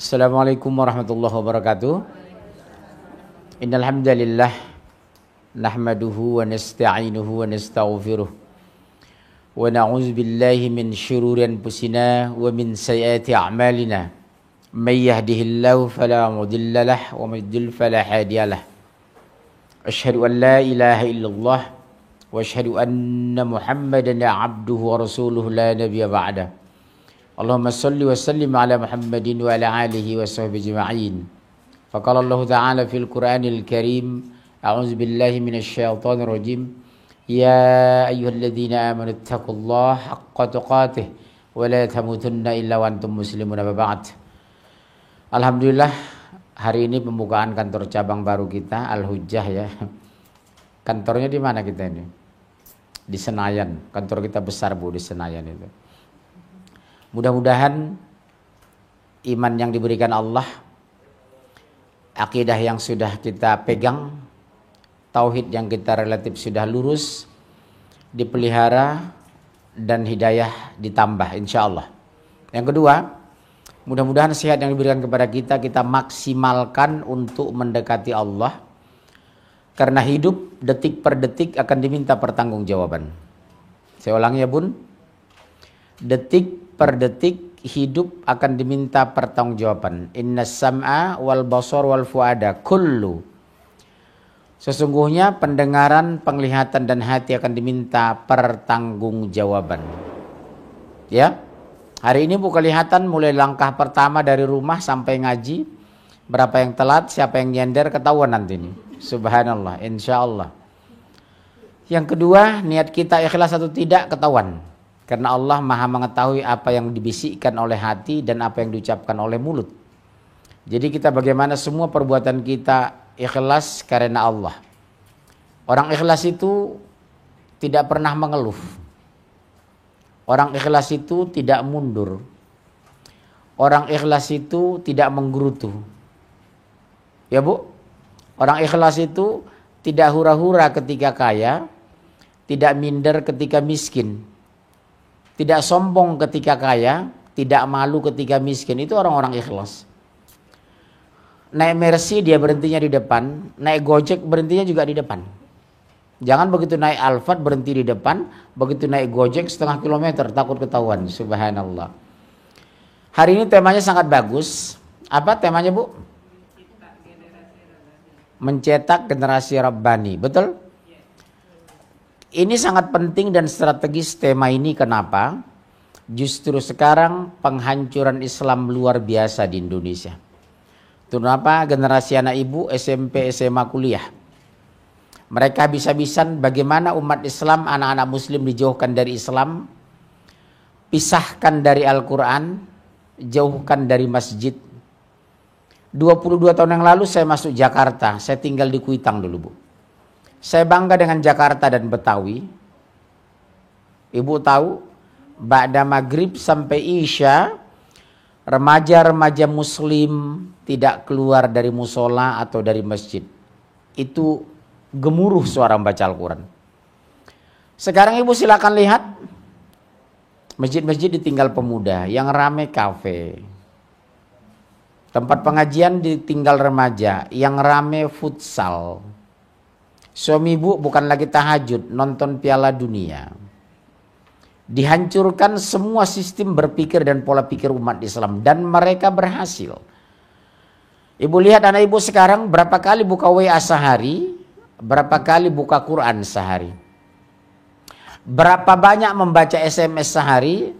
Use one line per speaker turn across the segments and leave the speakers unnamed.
Assalamualaikum warahmatullahi wabarakatuh. Innal hamdalillah nahmaduhu wa nasta'inuhu wa nastaghfiruh wa na'udzu billahi min shururi anfusina wa min sayyiati a'malina. May yahdihillahu fala mudilla lahu wa may yudlil fala hadiya lahu. Asyhadu an la ilaha illallah wa asyhadu anna Muhammadan abduhu wa rasuluhu la nabiyya ba'da. Allahumma salli wa sallim ala Muhammadin wa ala alihi wa sahbihi ajma'in. Faqala Allah Ta'ala fil Qur'anil Karim, a'udzu billahi minasy syaithanir rajim. Ya ayyuhalladzina amanu taqullaha haqqa tuqatih wa la tamutunna illa wa antum muslimun. Amma ba'd. Alhamdulillah, hari ini pembukaan kantor cabang baru kita Al-Hujjah ya. Kantornya di mana kita ini? Di Senayan. Kantor kita besar Bu di Senayan itu. Mudah-mudahan iman yang diberikan Allah, akidah yang sudah kita pegang, tauhid yang kita relatif sudah lurus, dipelihara dan hidayah ditambah insya Allah. Yang kedua, mudah-mudahan sehat yang diberikan kepada kita maksimalkan untuk mendekati Allah. Karena hidup detik per detik akan diminta pertanggungjawaban. Saya ulangi ya Bun. Detik per detik hidup akan diminta pertanggungjawaban. Innas sam'a wal basar wal fuada kullu. Sesungguhnya pendengaran, penglihatan dan hati akan diminta pertanggungjawaban. Ya. Hari ini Bu kelihatan mulai langkah pertama dari rumah sampai ngaji. Berapa yang telat, siapa yang nyender ketahuan nanti ini. Subhanallah, insyaallah. Yang kedua, niat kita ikhlas atau tidak ketahuan. Karena Allah maha mengetahui apa yang dibisikkan oleh hati dan apa yang diucapkan oleh mulut. Jadi kita bagaimana semua perbuatan kita ikhlas karena Allah. Orang ikhlas itu tidak pernah mengeluh. Orang ikhlas itu tidak mundur. Orang ikhlas itu tidak menggerutu. Ya Bu? Orang ikhlas itu tidak hura-hura ketika kaya, tidak minder ketika miskin. Tidak sombong ketika kaya, tidak malu ketika miskin. Itu orang-orang ikhlas. Naik Mercy dia berhentinya di depan, naik Gojek berhentinya juga di depan. Jangan begitu naik Alphard berhenti di depan, begitu naik Gojek setengah kilometer takut ketahuan. Subhanallah. Hari ini temanya sangat bagus. Apa temanya Bu? Mencetak generasi Rabbani. Betul? Ini sangat penting dan strategis tema ini. Kenapa? Justru sekarang penghancuran Islam luar biasa di Indonesia. Kenapa? Generasi anak ibu SMP, SMA, kuliah. Mereka bisa-bisan bagaimana umat Islam, anak-anak muslim dijauhkan dari Islam, pisahkan dari Al-Quran, jauhkan dari masjid. 22 tahun yang lalu saya masuk Jakarta, saya tinggal di Kuitang dulu Bu. Saya bangga dengan Jakarta dan Betawi. Ibu tahu, ba'da maghrib sampai isya, remaja-remaja muslim tidak keluar dari musola atau dari masjid. Itu gemuruh suara membaca Al-Quran. Sekarang ibu silakan lihat, masjid-masjid ditinggal pemuda, yang rame kafe. Tempat pengajian ditinggal remaja, yang rame futsal. Suami ibu bukan lagi tahajud, nonton Piala Dunia. Dihancurkan semua sistem berpikir dan pola pikir umat Islam. Dan mereka berhasil. Ibu lihat anak ibu sekarang berapa kali buka WA sehari, berapa kali buka Quran sehari. Berapa banyak membaca SMS sehari,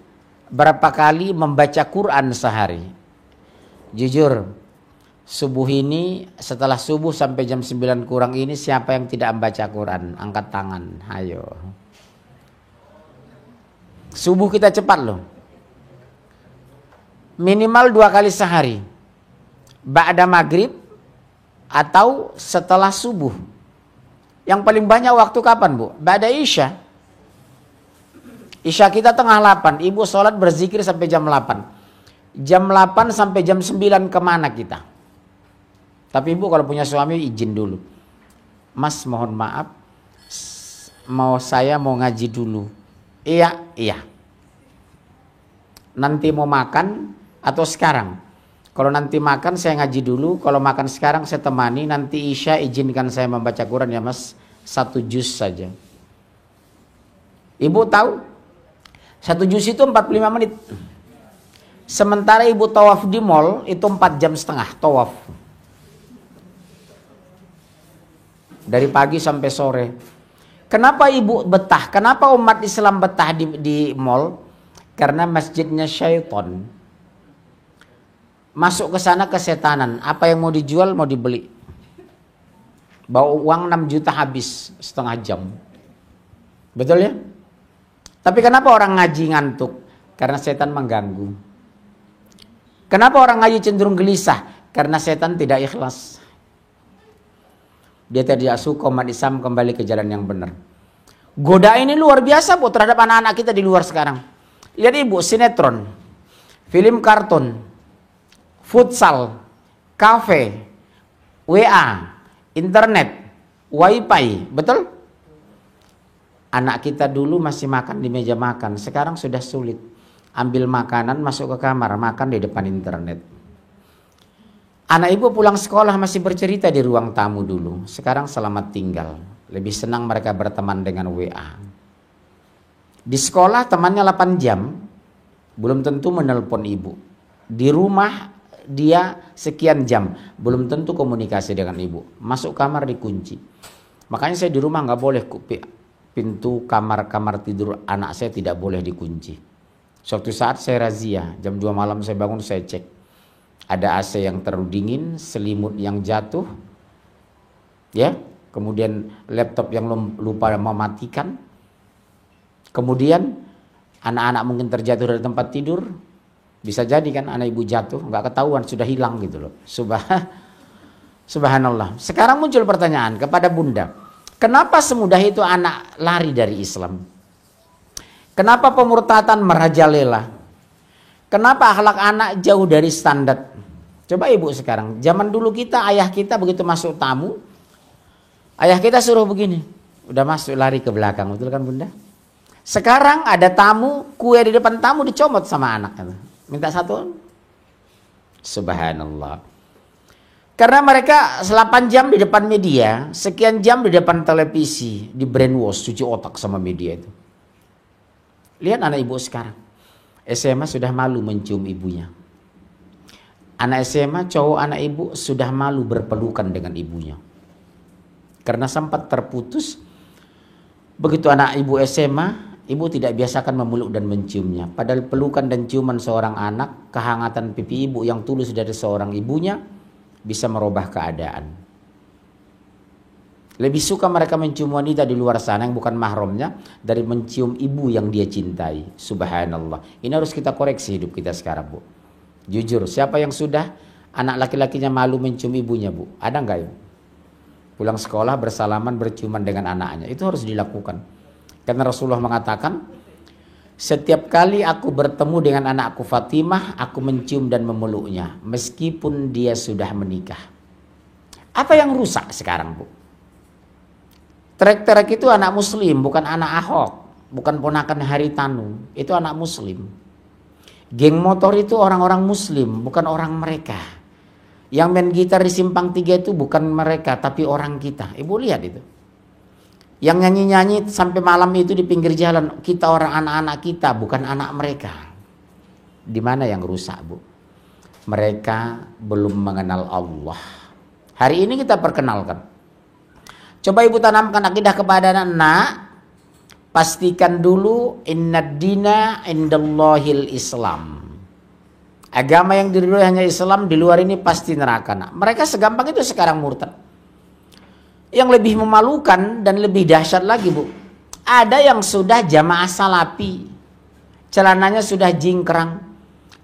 berapa kali membaca Quran sehari. Jujur, subuh ini, setelah subuh sampai jam 9 kurang ini, siapa yang tidak membaca Quran? Angkat tangan, ayo. Subuh kita cepat loh. Minimal 2 kali sehari. Ba'da maghrib atau setelah subuh. Yang paling banyak waktu kapan Bu? Ba'da isya. Isya kita tengah 8, ibu sholat berzikir sampai jam 8. Jam 8 sampai jam 9 kemana kita? Tapi ibu kalau punya suami izin dulu. Mas mohon maaf, saya mau ngaji dulu. Iya. Nanti mau makan, Atau sekarang? Kalau nanti makan saya ngaji dulu, kalau makan sekarang saya temani, nanti Isya izinkan saya membaca Quran ya Mas, 1 juz saja. Ibu tahu? 1 juz itu 45 menit. Sementara ibu tawaf di mall itu 4,5 jam tawaf. Dari pagi sampai sore. Kenapa ibu betah? Kenapa umat Islam betah di mall? Karena masjidnya syaitan. Masuk ke sana kesetanan. Apa yang mau dijual mau dibeli. Bawa uang 6 juta habis setengah jam. Betul ya? Tapi kenapa orang ngaji ngantuk? Karena setan mengganggu. Kenapa orang ngaji cenderung gelisah? Karena setan tidak ikhlas. Dia tidak suka umat Islam kembali ke jalan yang benar. Godaan ini luar biasa Bu terhadap anak-anak kita di luar sekarang. Lihat ibu, sinetron, film kartun, futsal, kafe, WA, internet, wifi, betul? Anak kita dulu masih makan di meja makan, sekarang sudah sulit. Ambil makanan masuk ke kamar, makan di depan internet. Anak ibu pulang sekolah masih bercerita di ruang tamu dulu. Sekarang selamat tinggal. Lebih senang mereka berteman dengan WA. Di sekolah temannya 8 jam. Belum tentu menelpon ibu. Di rumah dia sekian jam. Belum tentu komunikasi dengan ibu. Masuk kamar dikunci. Makanya saya di rumah nggak boleh pintu kamar tidur anak saya tidak boleh dikunci. Suatu saat saya razia. Jam 2 malam saya bangun saya cek. Ada AC yang terlalu dingin, selimut yang jatuh, ya, kemudian laptop yang lupa mematikan, kemudian anak-anak mungkin terjatuh dari tempat tidur, bisa jadi kan anak ibu jatuh, nggak ketahuan sudah hilang gitu loh. Subhanallah. Sekarang muncul pertanyaan kepada bunda, kenapa semudah itu anak lari dari Islam? Kenapa pemurtatan merajalela? Kenapa akhlak anak jauh dari standar? Coba ibu sekarang, zaman dulu kita, ayah kita begitu masuk tamu, ayah kita suruh begini, udah masuk lari ke belakang, betul kan bunda? Sekarang ada tamu, kue di depan tamu dicomot sama anak, minta satu. Subhanallah. Karena mereka 8 jam di depan media, sekian jam di depan televisi, di brainwash, cuci otak sama media itu. Lihat anak ibu sekarang. SMA sudah malu mencium ibunya. Anak SMA, cowok anak ibu sudah malu berpelukan dengan ibunya. Karena sempat terputus. Begitu anak ibu SMA, ibu tidak biasakan memeluk dan menciumnya. Padahal pelukan dan ciuman seorang anak, kehangatan pipi ibu yang tulus dari seorang ibunya, bisa merubah keadaan. Lebih suka mereka mencium wanita di luar sana yang bukan mahramnya dari mencium ibu yang dia cintai. Subhanallah. Ini harus kita koreksi hidup kita sekarang, Bu. Jujur, siapa yang sudah anak laki-lakinya malu mencium ibunya, Bu? Ada enggak, Ibu? Pulang sekolah bersalaman berciuman dengan anaknya. Itu harus dilakukan. Karena Rasulullah mengatakan, setiap kali aku bertemu dengan anakku Fatimah, aku mencium dan memeluknya meskipun dia sudah menikah. Apa yang rusak sekarang, Bu? Trek-trek itu anak muslim, bukan anak Ahok, bukan ponakan Haritanu, itu anak muslim. Geng motor itu orang-orang muslim, bukan orang mereka. Yang main gitar di simpang 3 itu bukan mereka, tapi orang kita. Ibu lihat itu. Yang nyanyi-nyanyi sampai malam itu di pinggir jalan, kita orang anak-anak kita, bukan anak mereka. Di mana yang rusak, Bu? Mereka belum mengenal Allah. Hari ini kita perkenalkan. Coba ibu tanamkan akidah kepada anak, pastikan dulu innad dina indallahil Islam. Agama yang diridhoi hanya Islam, di luar ini pasti neraka. Nah, mereka segampang itu sekarang murtad. Yang lebih memalukan dan lebih dahsyat lagi, Bu. Ada yang sudah jamaah salapi, celananya sudah jingkrang,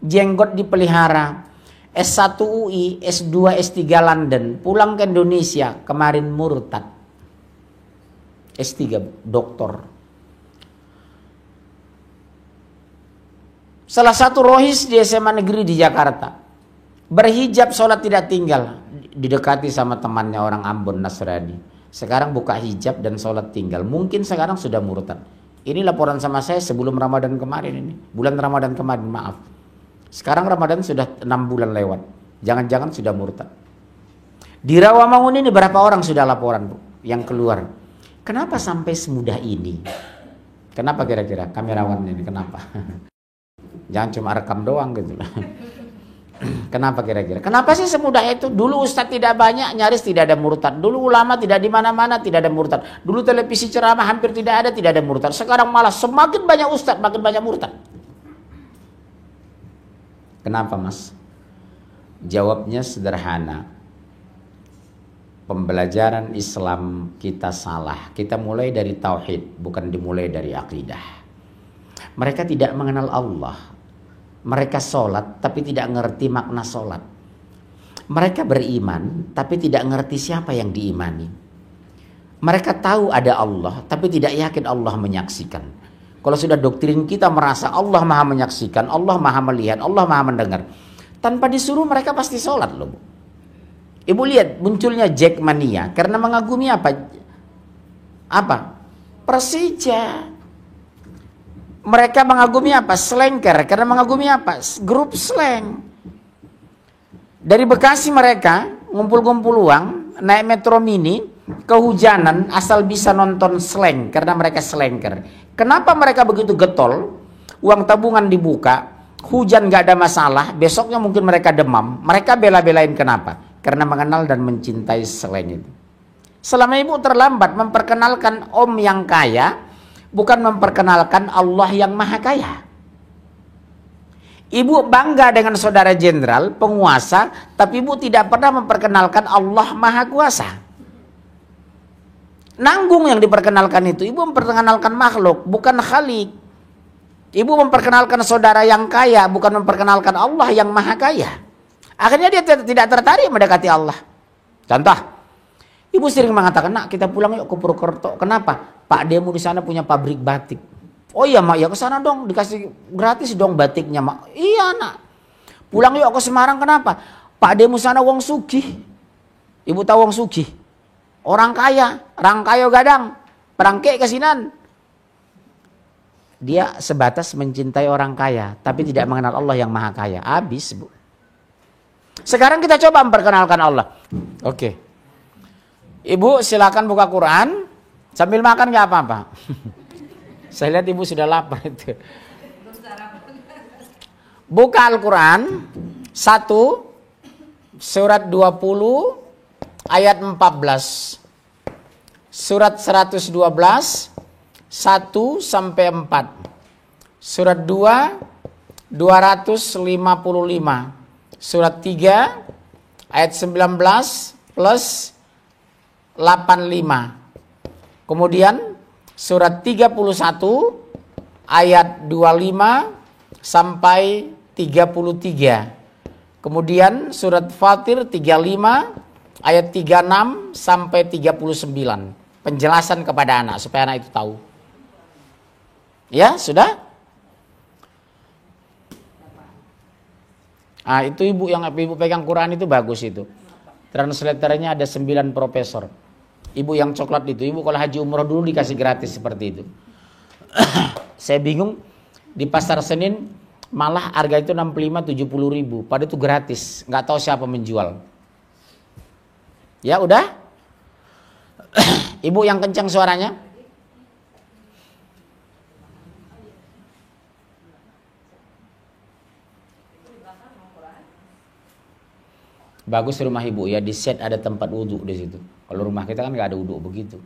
jenggot dipelihara, S1 UI, S2, S3 London, pulang ke Indonesia, kemarin murtad. S3 doktor. Salah satu rohis di SMA negeri di Jakarta. Berhijab, sholat tidak tinggal. Didekati sama temannya orang Ambon Nasrani. Sekarang buka hijab dan sholat tinggal. Mungkin sekarang sudah murtad. Ini laporan sama saya sebelum Ramadan kemarin ini. Bulan Ramadan kemarin, maaf. Sekarang Ramadan sudah 6 bulan lewat. Jangan-jangan sudah murtad. Di Rawamangun ini berapa orang sudah laporan, Bu, yang keluar? Kenapa sampai semudah ini? Kenapa kira-kira kamerawan ini? Kenapa? Jangan cuma rekam doang gitu. Kenapa kira-kira? Kenapa sih semudah itu? Dulu ustadz tidak banyak, nyaris tidak ada murtad. Dulu ulama tidak di mana-mana, tidak ada murtad. Dulu televisi ceramah hampir tidak ada murtad. Sekarang malah semakin banyak ustadz, makin banyak murtad. Kenapa, Mas? Jawabnya sederhana. Pembelajaran Islam kita salah. Kita mulai dari tauhid, bukan dimulai dari akidah. Mereka tidak mengenal Allah. Mereka sholat, tapi tidak ngerti makna sholat. Mereka beriman, tapi tidak ngerti siapa yang diimani. Mereka tahu ada Allah, tapi tidak yakin Allah menyaksikan. Kalau sudah doktrin kita merasa Allah maha menyaksikan, Allah maha melihat, Allah maha mendengar, tanpa disuruh mereka pasti sholat loh, Bu. Ibu lihat munculnya Jackmania karena mengagumi apa? Persija. Mereka mengagumi apa? Slanker. Karena mengagumi apa? Grup slang. Dari Bekasi mereka ngumpul-ngumpul uang, naik metro mini, kehujanan asal bisa nonton slang karena mereka slanker. Kenapa mereka begitu getol? Uang tabungan dibuka, hujan gak ada masalah, besoknya mungkin mereka demam. Mereka bela-belain kenapa? Karena mengenal dan mencintai slang itu. Selama ibu terlambat memperkenalkan om yang kaya, bukan memperkenalkan Allah yang maha kaya. Ibu bangga dengan saudara jenderal, penguasa, tapi ibu tidak pernah memperkenalkan Allah maha kuasa. Nanggung yang diperkenalkan itu, ibu memperkenalkan makhluk, bukan khalik. Ibu memperkenalkan saudara yang kaya, bukan memperkenalkan Allah yang maha kaya. Akhirnya dia tidak tertarik mendekati Allah. Contoh, ibu sering mengatakan, nak kita pulang yuk ke Purwokerto. Kenapa? Pak Demu di sana punya pabrik batik. Oh iya mak, ya ke sana dong, dikasih gratis dong batiknya mak. Iya nak. Pulang yuk ke Semarang, kenapa? Pak Demu sana wong sugih. Ibu tahu wong sugih? Orang kaya, rangkayo gadang, perangke kesinan. Dia sebatas mencintai orang kaya, tapi tidak mengenal Allah yang maha kaya. Habis, Bu. Sekarang kita coba memperkenalkan Allah. Oke. Ibu silakan buka Quran. Sambil makan gak apa-apa. Saya lihat ibu sudah lapar itu. Buka Al-Quran 1 surat 20 ayat 14. Surat 112 1 sampai 4. Surat 2 255. Surat 3 ayat 19 plus 85. Kemudian surat 31 ayat 25 sampai 33. Kemudian surat Fatir 35 ayat 36 sampai 39. Penjelasan kepada anak supaya anak itu tahu. Ya, sudah? Ah, itu ibu yang ibu pegang Quran itu bagus itu. Translatornya ada 9 profesor. Ibu yang coklat itu, ibu kalau haji umroh dulu dikasih gratis seperti itu. Saya bingung di pasar Senin malah harga itu 65-70 ribu, padahal itu gratis, nggak tahu siapa menjual. Ya udah, ibu yang kencang suaranya. Bagus rumah ibu ya, di set ada tempat wudhu di situ. Kalau rumah kita kan nggak ada wudhu begitu.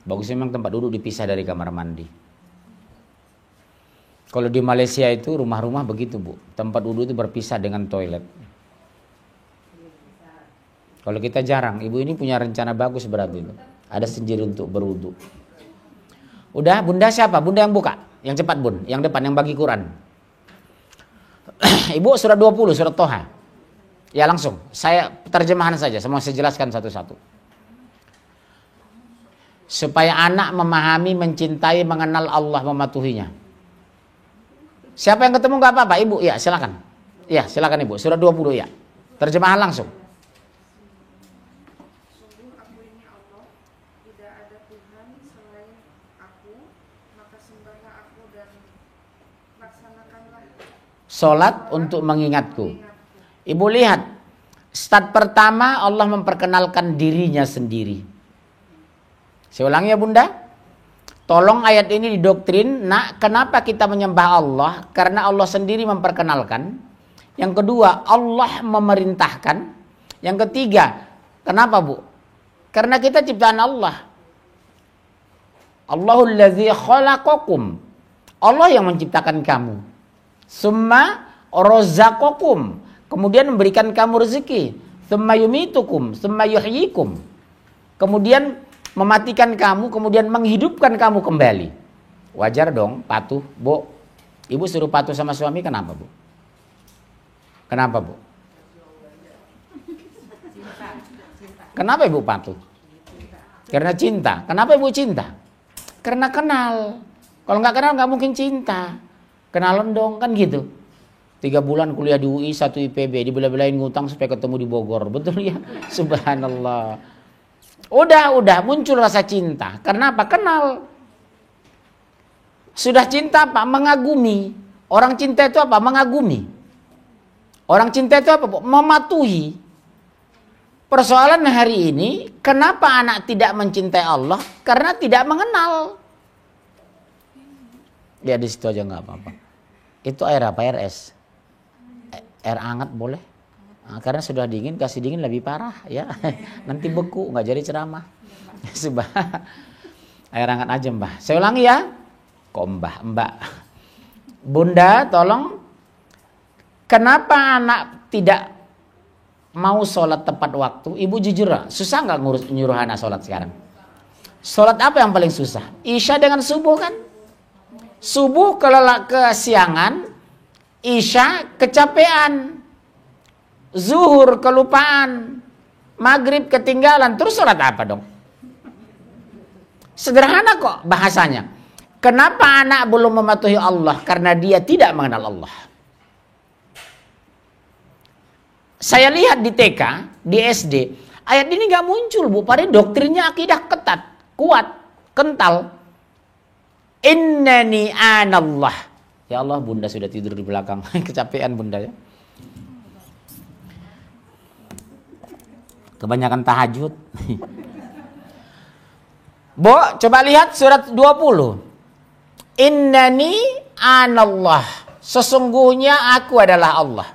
Bagus memang tempat wudhu dipisah dari kamar mandi. Kalau di Malaysia itu rumah-rumah begitu Bu, tempat wudhu itu berpisah dengan toilet. Kalau kita jarang, ibu ini punya rencana bagus berarti itu. Ada sendiri untuk berwudhu. Udah, bunda siapa? Bunda yang buka, yang cepat bun, yang depan yang bagi Quran. Ibu surat 20, surat Toha. Ya langsung, saya terjemahan saja, semua saya jelaskan satu-satu. Supaya anak memahami, mencintai, mengenal Allah, mematuhinya. Siapa yang ketemu gak apa-apa, ibu? Ya silakan. Ya silakan ibu, surat 20 ya. Terjemahan langsung.
Sungguh aku ini Allah, tidak ada Tuhan selain aku, maka sembahlah aku dan laksanakanlah
Sholat untuk mengingatku. Ibu lihat, start pertama Allah memperkenalkan dirinya sendiri. Saya ulangi ya Bunda. Tolong ayat ini didoktrin. Nak, kenapa kita menyembah Allah? Karena Allah sendiri memperkenalkan. Yang kedua, Allah memerintahkan. Yang ketiga, kenapa Bu? Karena kita ciptaan Allah. Allahul ladzi khalaqakum. Allah yang menciptakan kamu. Summa razaqakum. Kemudian memberikan kamu rezeki. Summa yumitukum, summa yuhyikum. Kemudian mematikan kamu, kemudian menghidupkan kamu kembali. Wajar dong patuh, Bu. Ibu suruh patuh sama suami, kenapa Bu? Kenapa Bu? Kenapa Ibu patuh? Karena cinta. Kenapa Ibu cinta? Karena kenal. Kalau nggak kenal nggak mungkin cinta. Kenalan dong, kan gitu. 3 bulan kuliah di UI, 1 IPB, dibela-belain ngutang supaya ketemu di Bogor. Betul ya? Subhanallah. Udah muncul rasa cinta. Karena apa? Kenal. Sudah cinta apa? Mengagumi. Orang cinta itu apa? Mengagumi. Orang cinta itu apa? Mematuhi. Persoalan hari ini, kenapa anak tidak mencintai Allah? Karena tidak mengenal. Ya di situ aja nggak apa-apa. Itu air apa? Air es. Air hangat boleh. Nah, karena sudah dingin, kasih dingin lebih parah ya. Nanti beku, nggak jadi ceramah. Air hangat aja Mbah. Saya ulangi ya. Kok Mbak. Bunda tolong. Kenapa anak tidak mau sholat tepat waktu? Ibu jujur lah, susah nggak nyuruh anak sholat sekarang? Sholat apa yang paling susah? Isya dengan subuh kan? Subuh kalau kesiangan, Isya kecapean. Zuhur kelupaan, maghrib ketinggalan, terus sholat apa dong? Sederhana kok bahasanya. Kenapa anak belum mematuhi Allah? Karena dia tidak mengenal Allah. Saya lihat di TK, di SD, ayat ini gak muncul Bu, padahal doktrinnya akidah ketat, kuat, kental. Innani anallah. Ya Allah, Bunda sudah tidur di belakang, kecapean Bunda ya. Kebanyakan tahajud. Bu, coba lihat surat 20. Innani anallah. Sesungguhnya aku adalah Allah.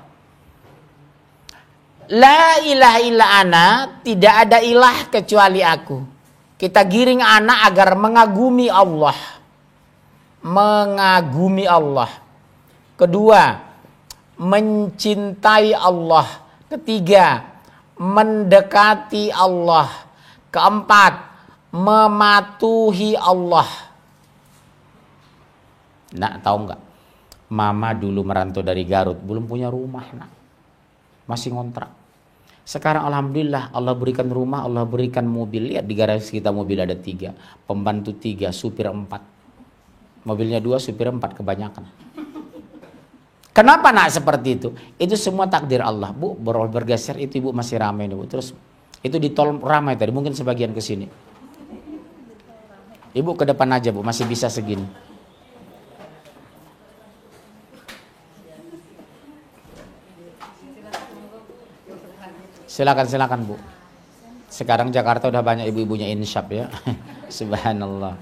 La ilaha illa ana. Tidak ada ilah kecuali aku. Kita giring anak agar mengagumi Allah. Mengagumi Allah. Kedua, mencintai Allah. Ketiga, mendekati Allah. Keempat, mematuhi Allah. Nak, tahu nggak? Mama dulu merantau dari Garut, belum punya rumah, nak. Masih ngontrak. Sekarang alhamdulillah Allah berikan rumah, Allah berikan mobil. Lihat di garasi kita mobil ada 3, pembantu 3, supir 4. Mobilnya 2, supir 4 kebanyakan. Kenapa nak seperti itu? Itu semua takdir Allah. Bu, bergeser itu ibu masih ramai nih Bu. Terus itu di tol ramai tadi, mungkin sebagian ke sini. Ibu ke depan aja Bu, masih bisa segini. Silakan Bu. Sekarang Jakarta udah banyak ibu-ibunya insyaf ya. Subhanallah.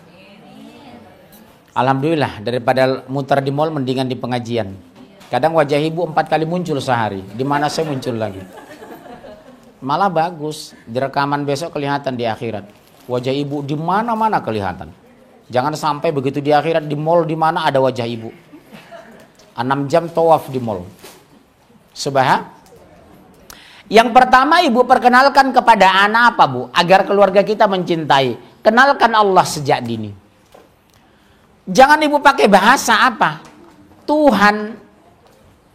Alhamdulillah, daripada muter di mall mendingan di pengajian. Kadang wajah ibu 4 kali muncul sehari. Di mana saya muncul lagi. Malah bagus. Di rekaman besok kelihatan di akhirat. Wajah ibu di mana-mana kelihatan. Jangan sampai begitu di akhirat di mall di mana ada wajah ibu. 6 jam tawaf di mall. Subhanallah. Yang pertama ibu perkenalkan kepada anak apa Bu? Agar keluarga kita mencintai. Kenalkan Allah sejak dini. Jangan ibu pakai bahasa apa? Tuhan.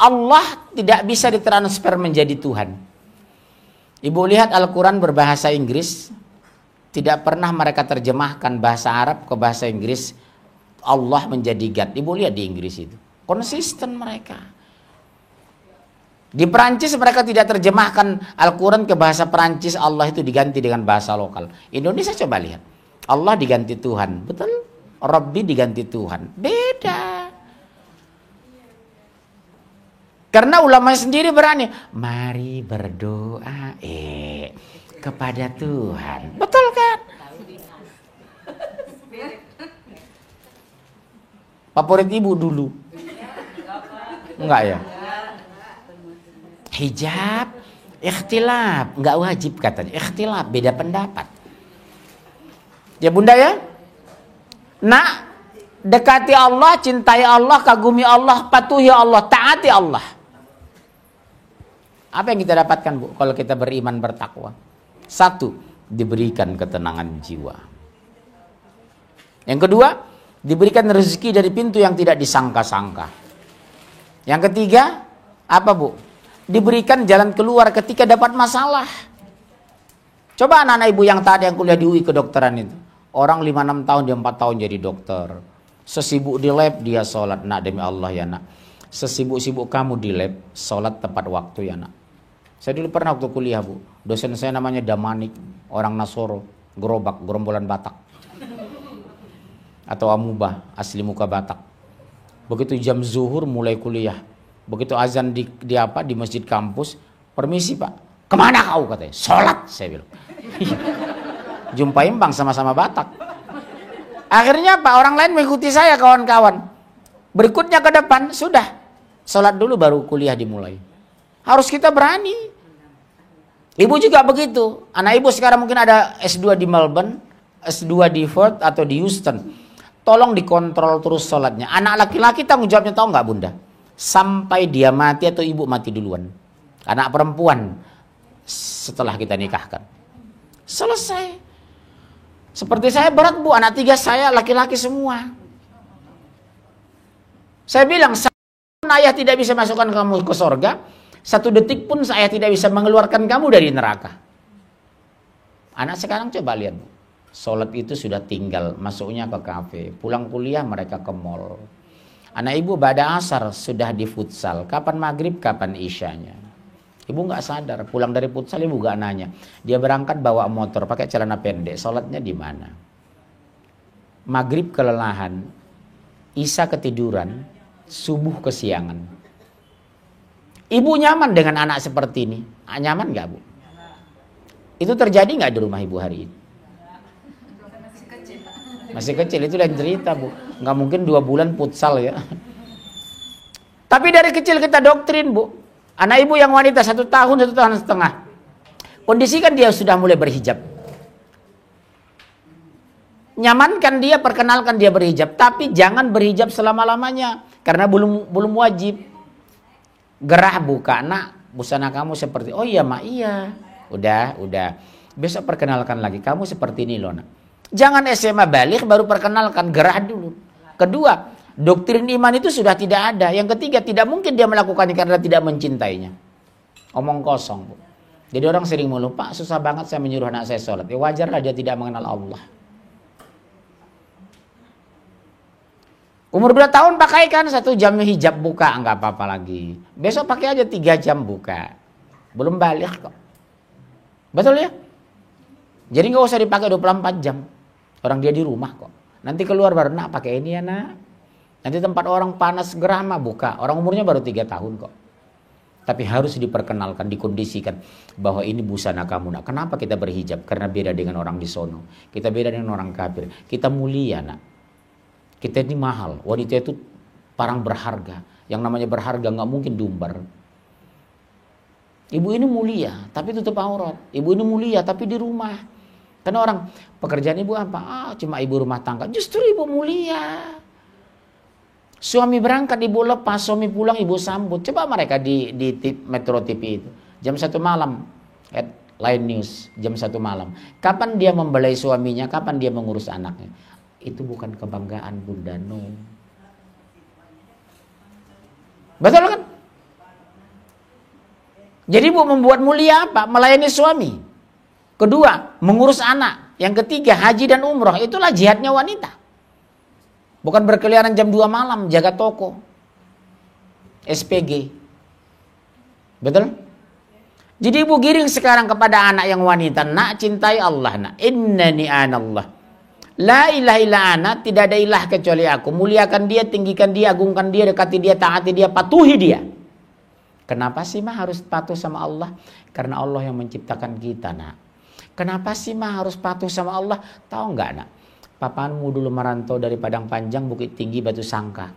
Allah tidak bisa ditransfer menjadi Tuhan. Ibu lihat Al-Quran berbahasa Inggris. Tidak pernah mereka terjemahkan bahasa Arab ke bahasa Inggris. Allah menjadi God. Ibu lihat di Inggris itu. Konsisten mereka. Di Perancis mereka tidak terjemahkan Al-Quran ke bahasa Perancis. Allah itu diganti dengan bahasa lokal. Indonesia coba lihat. Allah diganti Tuhan. Betul? Rabbi diganti Tuhan. Beda. Karena ulama sendiri berani. Mari berdoa kepada Tuhan. Betul kan? Favorit ibu dulu. Enggak ya? Hijab, ikhtilaf. Enggak wajib katanya. Ikhtilaf, beda pendapat. Ya bunda ya? Nak, dekati Allah, cintai Allah, kagumi Allah, patuhi Allah, taati Allah. Apa yang kita dapatkan Bu kalau kita beriman bertakwa? Satu, diberikan ketenangan jiwa. Yang kedua, diberikan rezeki dari pintu yang tidak disangka-sangka. Yang ketiga, apa Bu? Diberikan jalan keluar ketika dapat masalah. Coba anak-anak ibu yang tadi yang kuliah di UI kedokteran itu. Orang 5-6 tahun, dia 4 tahun jadi dokter. Sesibuk di lab, dia sholat. Nak, demi Allah ya nak. Sesibuk-sibuk kamu di lab, sholat tepat waktu ya nak. Saya dulu pernah waktu kuliah Bu. Dosen saya namanya Damanik. Orang Nasoro. Gerobak, gerombolan Batak. Atau Amubah, asli muka Batak. Begitu jam zuhur mulai kuliah. Begitu azan di masjid kampus. Permisi Pak. Kemana kau katanya? Sholat saya bilang. Jumpain bang sama-sama Batak. Akhirnya Pak, orang lain mengikuti saya kawan-kawan. Berikutnya ke depan, sudah. Sholat dulu baru kuliah dimulai. Harus kita berani. Ibu juga begitu. Anak ibu sekarang mungkin ada S2 di Melbourne, S2 di Ford atau di Houston. Tolong dikontrol terus sholatnya. Anak laki-laki tanggung jawabnya tahu nggak bunda? Sampai dia mati atau ibu mati duluan. Anak perempuan setelah kita nikahkan. Selesai. Seperti saya berat Bu, anak 3 saya laki-laki semua. Saya bilang, ayah tidak bisa masukkan kamu ke sorga, 1 detik pun saya tidak bisa mengeluarkan kamu dari neraka. Anak sekarang coba lihat Bu, sholat itu sudah tinggal, masuknya ke kafe, pulang kuliah mereka ke mall. Anak ibu pada asar sudah di futsal, kapan maghrib, kapan isyanya. Ibu nggak sadar, pulang dari futsal ibu nggak nanya. Dia berangkat bawa motor, pakai celana pendek, sholatnya di mana? Maghrib kelelahan, isya ketiduran, subuh kesiangan. Ibu nyaman dengan anak seperti ini? Nyaman nggak Bu? Itu terjadi nggak di rumah ibu hari ini? Masih kecil, itu lain cerita Bu. Nggak mungkin 2 bulan futsal ya. Tapi dari kecil kita doktrin Bu. Anak ibu yang wanita 1 tahun, 1,5 tahun. Kondisikan dia sudah mulai berhijab. Nyamankan dia, perkenalkan dia berhijab. Tapi jangan berhijab selama-lamanya. Karena belum wajib. Gerah buka, nak, busana kamu seperti, oh iya mak, iya. Udah. Besok perkenalkan lagi, kamu seperti ini loh nak. Jangan SMA balik baru perkenalkan, gerah dulu. Kedua, doktrin iman itu sudah tidak ada. Yang ketiga, tidak mungkin dia melakukannya karena tidak mencintainya. Omong kosong Bu. Jadi orang sering mengeluh, Pak susah banget saya menyuruh anak saya sholat. Ya wajarlah dia tidak mengenal Allah. Umur 2 tahun pakaikan 1 jam hijab buka, enggak apa-apa lagi. Besok pakai aja 3 jam buka. Belum balik kok. Betul ya? Jadi nggak usah dipakai 24 jam. Orang dia di rumah kok. Nanti keluar baru, nak pakai ini ya nak. Nanti tempat orang panas gerah mah buka. Orang umurnya baru 3 tahun kok. Tapi harus diperkenalkan, dikondisikan bahwa ini busana kamu nak. Kenapa kita berhijab? Karena beda dengan orang di sono. Kita beda dengan orang kafir. Kita mulia nak. Kita ini mahal. Wanita itu barang berharga. Yang namanya berharga nggak mungkin diumbar. Ibu ini mulia, tapi tutup aurat. Ibu ini mulia, tapi di rumah. Karena orang, pekerjaan ibu apa? Cuma ibu rumah tangga. Justru ibu mulia. Suami berangkat, ibu lepas. Suami pulang, ibu sambut. Coba mereka di Metro TV itu. Jam 1 malam. Line News, jam 1 malam. Kapan dia membelai suaminya? Kapan dia mengurus anaknya? Itu bukan kebanggaan Bunda, no. Betul kan? Jadi Bu membuat mulia apa? Melayani suami. Kedua, mengurus anak. Yang ketiga, haji dan umroh. Itulah jihadnya wanita. Bukan berkeliaran jam 2 malam, jaga toko. SPG. Betul? Jadi ibu giring sekarang kepada anak yang wanita. Nak, cintai Allah nak. Innani anallah. La ilaha illa ana, tidak ada ilah kecuali aku. Muliakan dia, tinggikan dia, agungkan dia, dekati dia, taati dia, patuhi dia. Kenapa sih mah harus patuh sama Allah? Karena Allah yang menciptakan kita, nak. Kenapa sih mah harus patuh sama Allah? Tahu nggak, nak? Papamu dulu merantau dari Padang Panjang, Bukit Tinggi, Batu Sangka.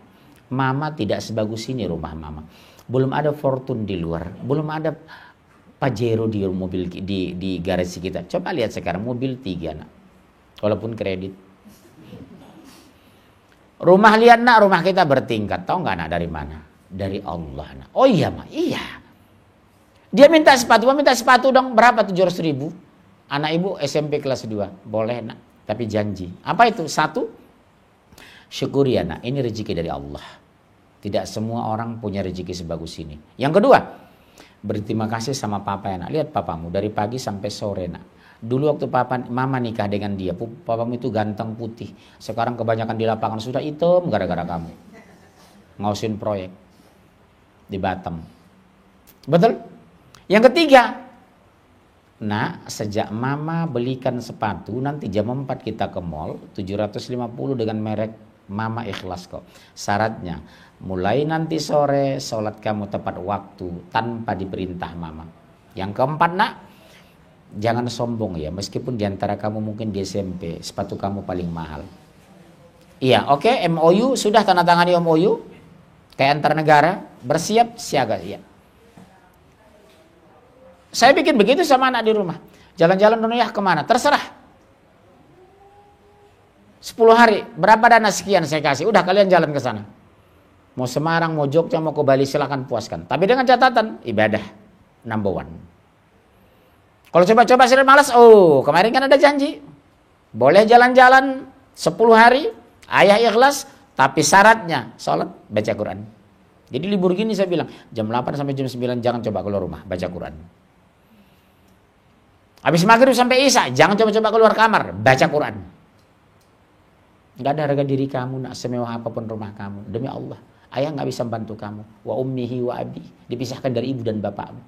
Mama tidak sebagus ini rumah mama. Belum ada Fortune di luar, belum ada Pajero di mobil di garasi kita. Coba lihat sekarang mobil 3, nak. Walaupun kredit. Rumah lihat, nak, rumah kita bertingkat. Tahu nggak, nak, dari mana? Dari Allah, nak. Oh iya, mak. Iya. Dia minta sepatu dong. Berapa? 700.000. Anak ibu SMP kelas 2. Boleh, nak. Tapi janji. Apa itu? 1. Syukuri, ya, nak. Ini rezeki dari Allah. Tidak semua orang punya rezeki sebagus ini. Yang kedua, berterima kasih sama papa, ya, nak. Lihat papamu dari pagi sampai sore, nak. Dulu waktu mama nikah dengan dia, papamu itu ganteng putih. Sekarang kebanyakan di lapangan sudah hitam gara-gara kamu. Ngausin proyek di Batam. Betul? Yang ketiga, nah, sejak mama belikan sepatu, nanti jam 4 kita ke mall, 750 dengan merek Mama Ikhlas kok. Syaratnya, mulai nanti sore sholat kamu tepat waktu tanpa diperintah mama. Yang keempat, nak, jangan sombong ya, meskipun diantara kamu mungkin di SMP sepatu kamu paling mahal. Iya, oke, MOU sudah tanda tangani MOU kayak antar negara, bersiap siaga, ya. Saya bikin begitu sama anak di rumah. Jalan-jalan dunia kemana? Terserah. 10 hari, berapa dana sekian saya kasih. Udah, kalian jalan ke sana. Mau Semarang, mau Jogja, mau ke Bali, silakan puaskan. Tapi dengan catatan, ibadah number 1. Kalau coba-coba sering malas, oh kemarin kan ada janji. Boleh jalan-jalan 10 hari, ayah ikhlas, tapi syaratnya sholat, baca Quran. Jadi libur gini saya bilang, jam 8 sampai jam 9 jangan coba keluar rumah, baca Quran. Habis maghrib sampai isya, jangan coba-coba keluar kamar, baca Quran. Gak ada harga diri kamu, nak, semewah apapun rumah kamu. Demi Allah, ayah gak bisa membantu kamu. Wa ummihi wa abi, dipisahkan dari ibu dan bapakmu.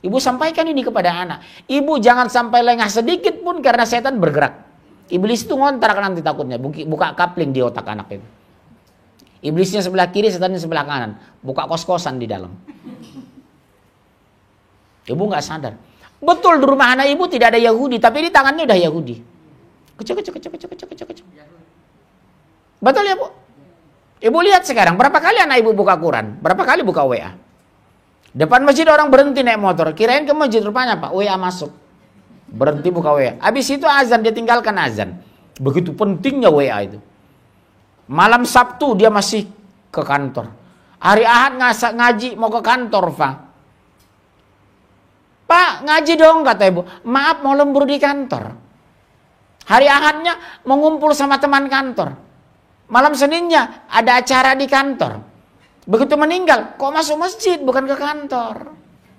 Ibu sampaikan ini kepada anak. Ibu jangan sampai lengah sedikit pun karena setan bergerak. Iblis itu ngontrak nanti takutnya, buka kapling di otak anak itu. Iblisnya sebelah kiri, setannya sebelah kanan. Buka kos-kosan di dalam. Ibu gak sadar. Betul, di rumah anak ibu tidak ada Yahudi, tapi di tangannya udah Yahudi. Kecek. Betul ya, Bu? Ibu lihat sekarang, berapa kali anak ibu buka Quran? Berapa kali buka WA? Depan masjid orang berhenti naik motor. Kirain ke masjid, rupanya Pak, WA masuk. Berhenti buka WA. Habis itu azan, dia tinggalkan azan. Begitu pentingnya WA itu. Malam Sabtu dia masih ke kantor. Hari Ahad ngaji mau ke kantor, Pak. Pak, ngaji dong, kata ibu. Maaf, mau lembur di kantor. Hari Ahadnya mau ngumpul sama teman kantor. Malam Seninnya ada acara di kantor. Begitu meninggal, kok masuk masjid bukan ke kantor?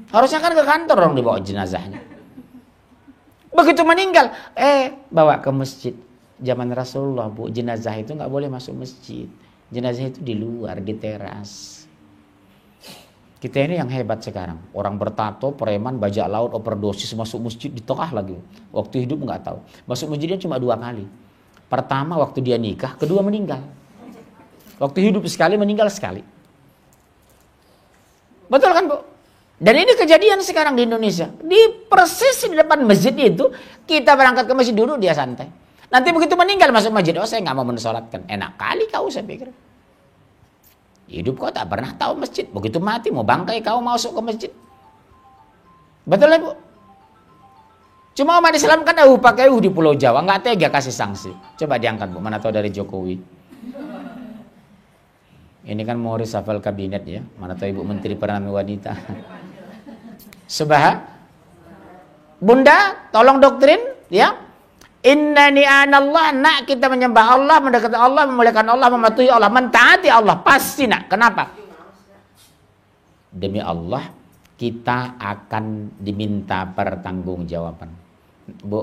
Harusnya kan ke kantor dong dibawa jenazahnya. Begitu meninggal, bawa ke masjid. Zaman Rasulullah, Bu, jenazah itu nggak boleh masuk masjid. Jenazah itu di luar, di teras. Kita ini yang hebat sekarang. Orang bertato, preman, bajak laut, overdosis, masuk masjid di tengah lagi. Waktu hidup nggak tahu. Masuk masjidnya cuma 2 kali. Pertama waktu dia nikah, kedua meninggal. Waktu hidup sekali, meninggal sekali. Betul kan, Bu? Dan ini kejadian sekarang di Indonesia. Di persis di depan masjid itu, kita berangkat ke masjid dulu, dia santai. Nanti begitu meninggal masuk masjid, oh saya nggak mau mensolatkan. Enak kali kau, saya pikir. Hidup kau tak pernah tahu masjid. Begitu mati mau bangkai kau masuk ke masjid. Betul ya, Bu? Cuma umat Islam kan pakai di Pulau Jawa, nggak tega kasih sanksi. Coba diangkat, Bu, mana tahu dari Jokowi. Ini kan mau reshuffle kabinet ya, mana tahu Ibu Menteri Perdana Wanita. Bunda, tolong doktrin ya. Innani anallah, nak, kita menyembah Allah, mendekati Allah, memuliakan Allah, mematuhi Allah, mentaati Allah, pasti, nak. Kenapa? Demi Allah, kita akan diminta pertanggungjawaban. Bu.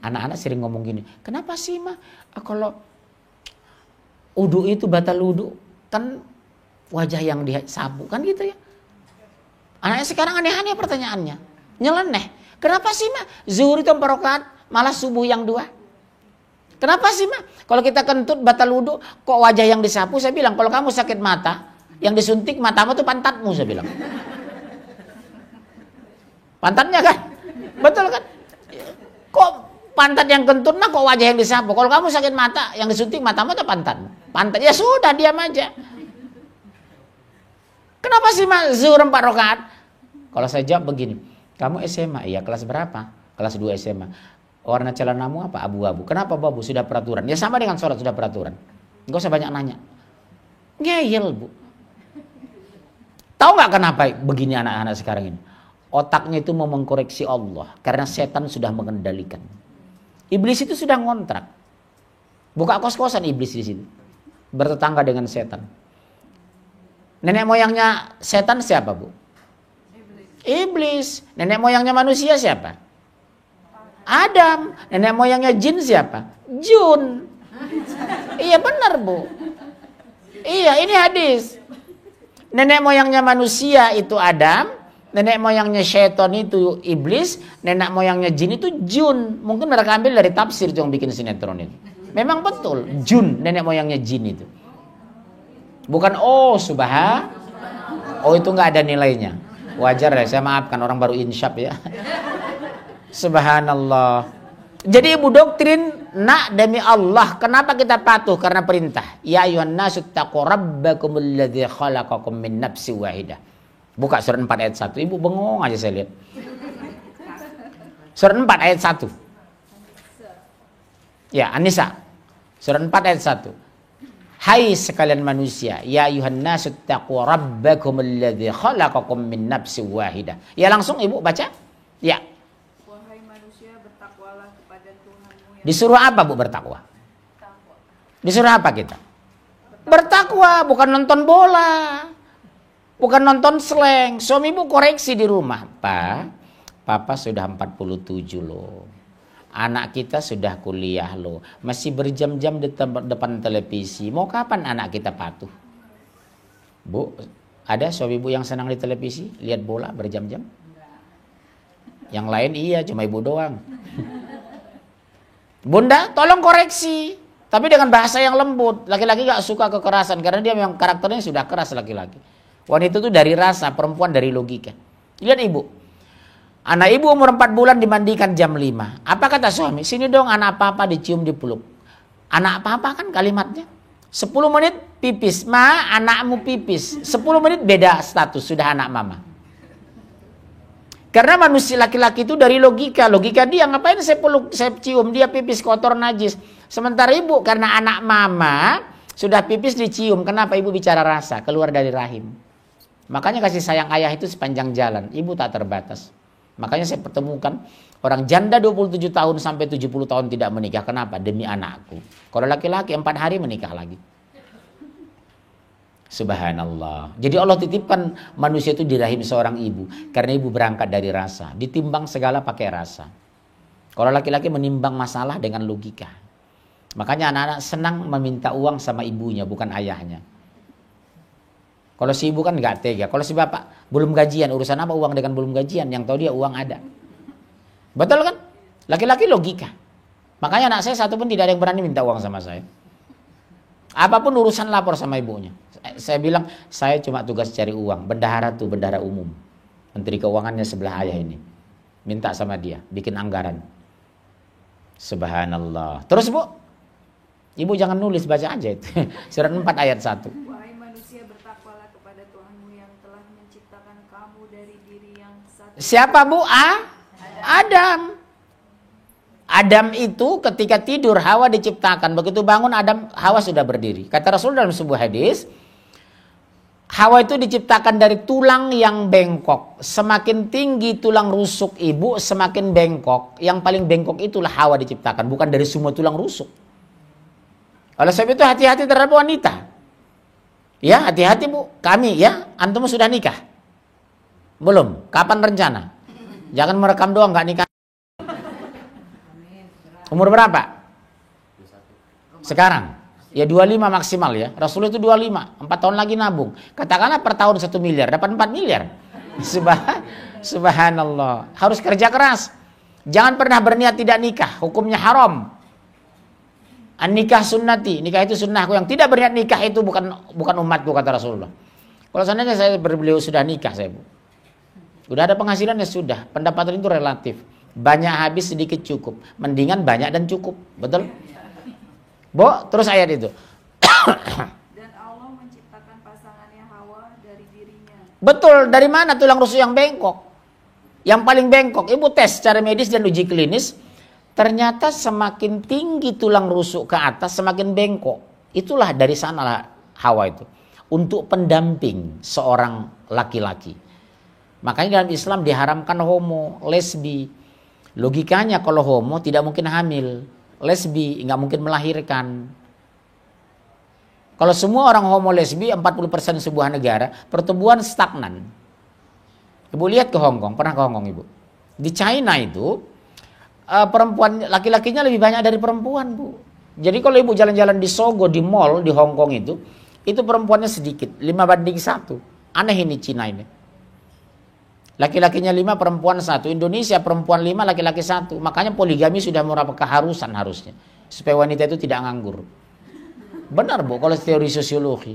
Anak-anak sering ngomong gini, kenapa sih, mah, kalau wudu itu batal wudu, kan wajah yang disapu, kan gitu ya. Anaknya sekarang aneh-aneh pertanyaannya, nyeleneh. Kenapa sih, mah, zuhur itu 4 rakaat, malah subuh yang 2? Kenapa sih, mah, kalau kita kentut batal wudu, kok wajah yang disapu? Saya bilang, kalau kamu sakit mata, Yang disuntik matamu tuh pantatmu, saya bilang. Pantatnya kan? Betul kan? Kok pantat yang kentut mah kok wajah yang disapu? Kalau kamu sakit mata, yang disuntik matamu atau pantatmu? Pantat, ya sudah, diam aja. Kenapa sih zuhur 4 rakaat? Kalau saya jawab begini, kamu SMA, iya kelas berapa? Kelas 2 SMA. Warna celanamu apa? Abu-abu. Kenapa abu-abu? Sudah peraturan. Ya sama dengan sholat, sudah peraturan. Enggak usah banyak nanya. Ngeyel, Bu. Tahu nggak kenapa begini anak-anak sekarang ini? Otaknya itu mau mengkoreksi Allah karena setan sudah mengendalikan. Iblis itu sudah ngontrak. Buka kos-kosan iblis di situ. Bertetangga dengan setan. Nenek moyangnya setan siapa, Bu? Iblis. Nenek moyangnya manusia siapa? Adam. Nenek moyangnya jin siapa? Jun. Iya benar, Bu. Iya, ini hadis. Nenek moyangnya manusia itu Adam, nenek moyangnya syaitan itu iblis, nenek moyangnya jin itu Jun. Mungkin mereka ambil dari tafsir yang bikin sinetron itu. Memang betul, Jun, nenek moyangnya jin itu. Bukan subha. Itu nggak ada nilainya. Wajar ya, saya maafkan orang baru insyaf ya. Subhanallah. Jadi ibu doktrin, nak demi Allah, kenapa kita patuh? Karena perintah. Ya ayuhan nasu taqu rabbakumul ladzi khalaqakum min nafsin wahidah. Buka surat 4 ayat 1. Ibu bengong aja saya lihat. Surat 4 ayat 1. Ya, An-Nisa. Surat 4 ayat 1. Hai sekalian manusia, ya ayuhan nasu taqu rabbakumul ladzi khalaqakum min nafsin wahidah. Ya langsung ibu baca. Ya. Disuruh apa, Bu, bertakwa? Disuruh apa kita? Bertakwa, bukan nonton bola. Bukan nonton slang. Suami ibu koreksi di rumah. Papa sudah 47 loh. Anak kita sudah kuliah loh. Masih berjam-jam di depan televisi. Mau kapan anak kita patuh? Bu, ada suami ibu yang senang di televisi? Lihat bola berjam-jam? Yang lain iya, cuma ibu doang. Bunda, tolong koreksi. Tapi dengan bahasa yang lembut. Laki-laki gak suka kekerasan. Karena dia memang karakternya sudah keras laki-laki. Wanita itu dari rasa, perempuan dari logika. Lihat ibu. Anak ibu umur 4 bulan dimandikan jam 5. Apa kata suami? Sini dong anak papa dicium dipeluk. Anak papa kan kalimatnya. 10 menit pipis. Ma, anakmu pipis. 10 menit beda status. Sudah anak mama. Karena manusia laki-laki itu dari logika. Logika dia, ngapain saya peluk, saya cium, dia pipis kotor najis. Sementara ibu, karena anak mama, sudah pipis dicium. Kenapa ibu bicara rasa, keluar dari rahim. Makanya kasih sayang ayah itu sepanjang jalan. Ibu tak terbatas. Makanya saya pertemukan orang janda 27 tahun sampai 70 tahun tidak menikah. Kenapa? Demi anakku. Kalau laki-laki 4 hari menikah lagi. Subhanallah. Jadi Allah titipkan manusia itu di rahim seorang ibu. Karena ibu berangkat dari rasa. Ditimbang segala pakai rasa. Kalau laki-laki menimbang masalah dengan logika. Makanya anak-anak senang meminta uang sama ibunya, bukan ayahnya. Kalau si ibu kan gak tega. Kalau si bapak belum gajian, urusan apa uang dengan belum gajian? Yang tahu dia uang ada. Betul kan? Laki-laki logika. Makanya anak saya satu pun tidak ada yang berani minta uang sama saya. Apapun urusan lapor sama ibunya. Saya bilang, saya cuma tugas cari uang. Bendahara tuh, bendahara umum. Menteri keuangannya sebelah ayah ini. Minta sama dia, bikin anggaran. Subhanallah. Terus Bu, ibu jangan nulis, baca aja itu. Surat 4 ayat 1.
Wahai manusia, bertakwalah kepada Tuhanmu yang telah menciptakan kamu dari diri yang satu.
Siapa Bu? Adam. Adam itu ketika tidur Hawa diciptakan. Begitu bangun Adam, Hawa sudah berdiri. Kata Rasul dalam sebuah hadis, Hawa itu diciptakan dari tulang yang bengkok. Semakin tinggi tulang rusuk ibu, semakin bengkok. Yang paling bengkok itulah Hawa diciptakan, bukan dari semua tulang rusuk. Oleh sebab itu hati-hati terhadap wanita. Ya, hati-hati Bu. Kami ya, antum sudah nikah? Belum? Kapan rencana? Jangan merekam doang, nggak nikah. Umur berapa? Sekarang? Ya 25 maksimal ya. Rasul itu 25. 4 tahun lagi nabung. Katakanlah per tahun 1 miliar. Dapat 4 miliar. Subhanallah. Harus kerja keras. Jangan pernah berniat tidak nikah. Hukumnya haram. An nikah sunnati. Nikah itu sunnahku. Yang tidak berniat nikah itu bukan umatku, kata Rasulullah. Kalau seandainya saya beliau sudah nikah, saya Bu, udah ada penghasilan ya sudah, pendapatan itu relatif. Banyak habis sedikit cukup, mendingan banyak dan cukup, betul? Bo, terus ayat itu.
Dan Allah menciptakan pasangannya Hawa dari dirinya.
Betul, dari mana tulang rusuk yang bengkok? Yang paling bengkok, ibu tes secara medis dan uji klinis, ternyata semakin tinggi tulang rusuk ke atas, semakin bengkok. Itulah dari sanalah Hawa itu. Untuk pendamping seorang laki-laki. Makanya dalam Islam diharamkan homo, lesbi. Logikanya kalau homo tidak mungkin hamil. Lesbi nggak mungkin melahirkan. Kalau semua orang homo lesbi 40% sebuah negara, pertumbuhan stagnan. Ibu lihat ke Hong Kong, pernah ke Hong Kong Ibu? Di China itu perempuan laki-lakinya lebih banyak dari perempuan Bu. Jadi kalau Ibu jalan-jalan di Sogo, di mall di Hong Kong itu perempuannya sedikit, 5:1. Aneh ini Cina ini. Laki-lakinya 5, perempuan 1. Indonesia perempuan 5, laki-laki 1. Makanya poligami sudah merupakan keharusan harusnya. Supaya wanita itu tidak nganggur. Benar Bu, kalau teori sosiologi.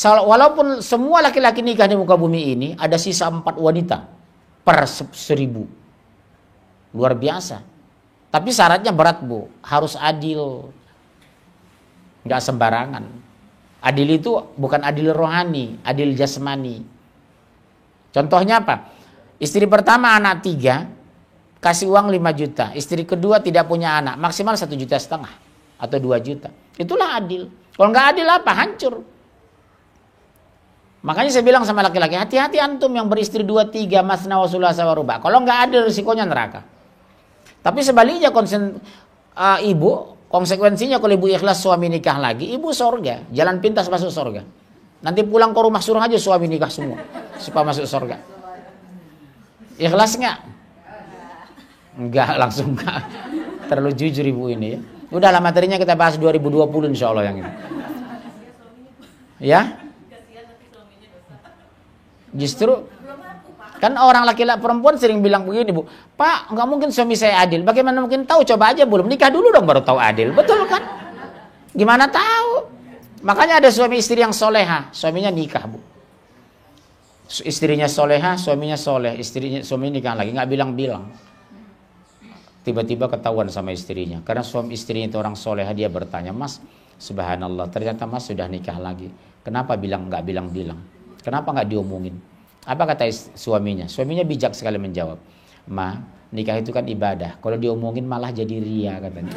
Walaupun semua laki-laki nikah di muka bumi ini, ada sisa 4 wanita per 1000. Luar biasa. Tapi syaratnya berat Bu, harus adil. Nggak sembarangan. Adil itu bukan adil rohani, adil jasmani. Contohnya apa? Istri pertama anak 3, kasih uang 5 juta. Istri kedua tidak punya anak, maksimal 1,5 juta atau 2 juta. Itulah adil. Kalau nggak adil apa? Hancur. Makanya saya bilang sama laki-laki, hati-hati antum yang beristri 2, 3, masna wa thulatsa wa ruba'. Kalau nggak adil risikonya neraka. Tapi sebaliknya ibu, konsekuensinya kalau ibu ikhlas suami nikah lagi, ibu sorga, jalan pintas masuk sorga. Nanti pulang ke rumah suruh aja suami nikah semua supaya masuk sorga. Ikhlas nggak? Enggak, langsung enggak. Terlalu jujur ibu ini ya. Udahlah materinya kita bahas 2020 insya Allah yang ini. Ya? Justru kan orang laki-laki perempuan sering bilang begini Bu, Pak nggak mungkin suami saya adil. Bagaimana mungkin tahu? Coba aja belum nikah dulu dong baru tahu adil, betul kan? Gimana tahu? Makanya ada suami istri yang soleha, suaminya nikah Bu. Istrinya soleha, suaminya soleh, suaminya nikah lagi nggak bilang-bilang. Tiba-tiba ketahuan sama istrinya, karena suami istrinya itu orang soleha, dia bertanya, Mas, subhanallah, ternyata Mas sudah nikah lagi. Kenapa nggak bilang-bilang? Kenapa nggak diomongin? Apa kata suaminya? Suaminya bijak sekali menjawab. Ma, nikah itu kan ibadah. Kalau diomongin malah jadi ria katanya.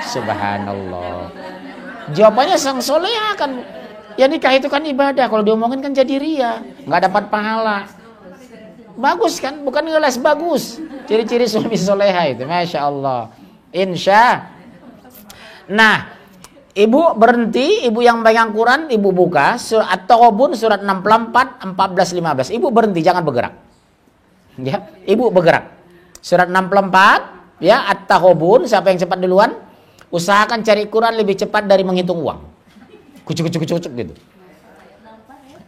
Subhanallah. Jawabannya sang soleha kan. Ya nikah itu kan ibadah. Kalau diomongin kan jadi ria. Nggak dapat pahala. Bagus kan? Bukan ngeles, bagus. Ciri-ciri suami soleha itu. Masya Allah. Insya. Nah. Ibu berhenti, ibu yang pegang Quran, ibu buka surat At-Taghabun surat 64, 14, 15. Ibu berhenti, jangan bergerak. Ya, ibu bergerak. Surat 64, ya At-Taghabun, siapa yang cepat duluan? Usahakan cari Quran lebih cepat dari menghitung uang. Kucuk gitu.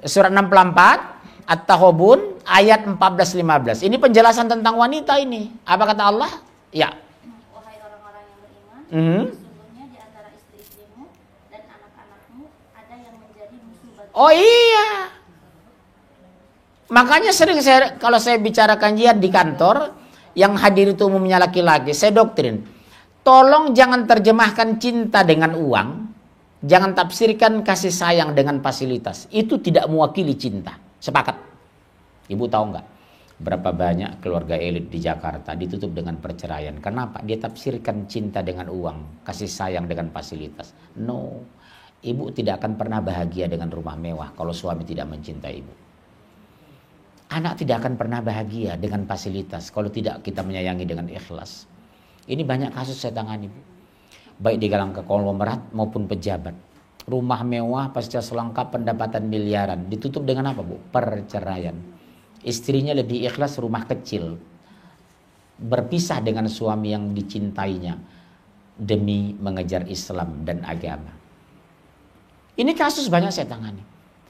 Surat 64, At-Taghabun ayat 14, 15. Ini penjelasan tentang wanita ini. Apa kata Allah? Ya.
Wahai orang-orang yang beriman,
oh iya. Makanya sering kalau saya bicara kajian di kantor, yang hadir itu umumnya laki-laki, saya doktrin. Tolong jangan terjemahkan cinta dengan uang, jangan tafsirkan kasih sayang dengan fasilitas. Itu tidak mewakili cinta. Sepakat? Ibu tahu nggak? Berapa banyak keluarga elit di Jakarta ditutup dengan perceraian. Kenapa? Dia tafsirkan cinta dengan uang, kasih sayang dengan fasilitas. No. Ibu tidak akan pernah bahagia dengan rumah mewah kalau suami tidak mencintai ibu. Anak tidak akan pernah bahagia dengan fasilitas kalau tidak kita menyayangi dengan ikhlas. Ini banyak kasus saya tangani, Bu. Baik di kalangan konglomerat maupun pejabat. Rumah mewah pasca selengkap pendapatan miliaran. Ditutup dengan apa, Bu? Perceraian. Istrinya lebih ikhlas rumah kecil. Berpisah dengan suami yang dicintainya demi mengejar Islam dan agama. Ini kasus banyak saya tangani.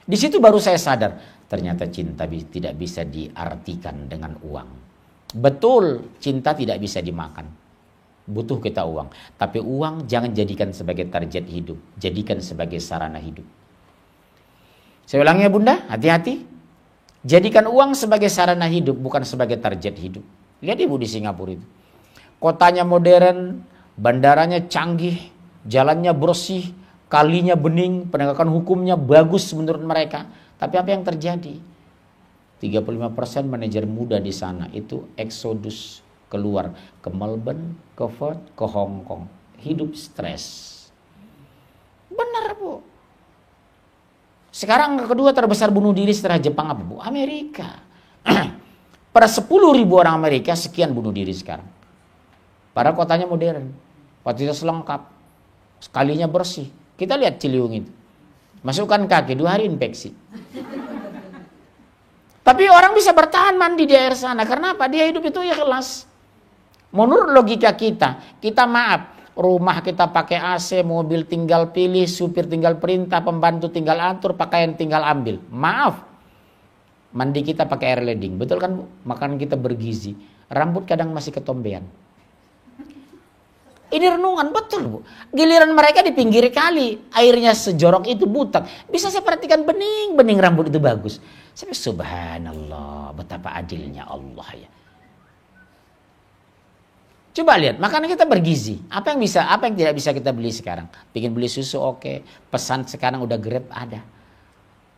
Di situ baru saya sadar, ternyata cinta tidak bisa diartikan dengan uang. Betul, cinta tidak bisa dimakan. Butuh kita uang. Tapi uang jangan jadikan sebagai target hidup. Jadikan sebagai sarana hidup. Saya ulangi ya Bunda, hati-hati. Jadikan uang sebagai sarana hidup, bukan sebagai target hidup. Lihat Ibu di Singapura itu. Kotanya modern, bandaranya canggih, jalannya bersih, kalinya bening, penegakan hukumnya bagus menurut mereka. Tapi apa yang terjadi? 35% manajer muda di sana itu eksodus keluar ke Melbourne, ke Perth, ke Hong Kong. Hidup stres. Benar Bu. Sekarang angka kedua terbesar bunuh diri setelah Jepang apa Bu? Amerika. Per 10.000 orang Amerika sekian bunuh diri sekarang. Padahal kotanya modern, fasilitas lengkap, sekalinya bersih. Kita lihat Ciliwung itu, masukkan kaki 2 hari infeksi. Tapi orang bisa bertahan mandi di air sana. Karena apa? Dia hidup itu ikhlas. Menurut logika kita maaf, rumah kita pakai AC, mobil tinggal pilih, supir tinggal perintah, pembantu tinggal atur, pakaian tinggal ambil. Maaf, mandi kita pakai air leding. Betul kan Bu? Makanan kita bergizi. Rambut kadang masih ketombean. Ini renungan, betul Bu. Giliran mereka di pinggir kali, airnya sejorok itu butak. Bisa saya perhatikan bening rambut itu bagus. Saya subhanallah, betapa adilnya Allah ya. Coba lihat, makanan kita bergizi. Apa yang tidak bisa kita beli sekarang? Pengen beli susu oke. Pesan sekarang udah Grab ada.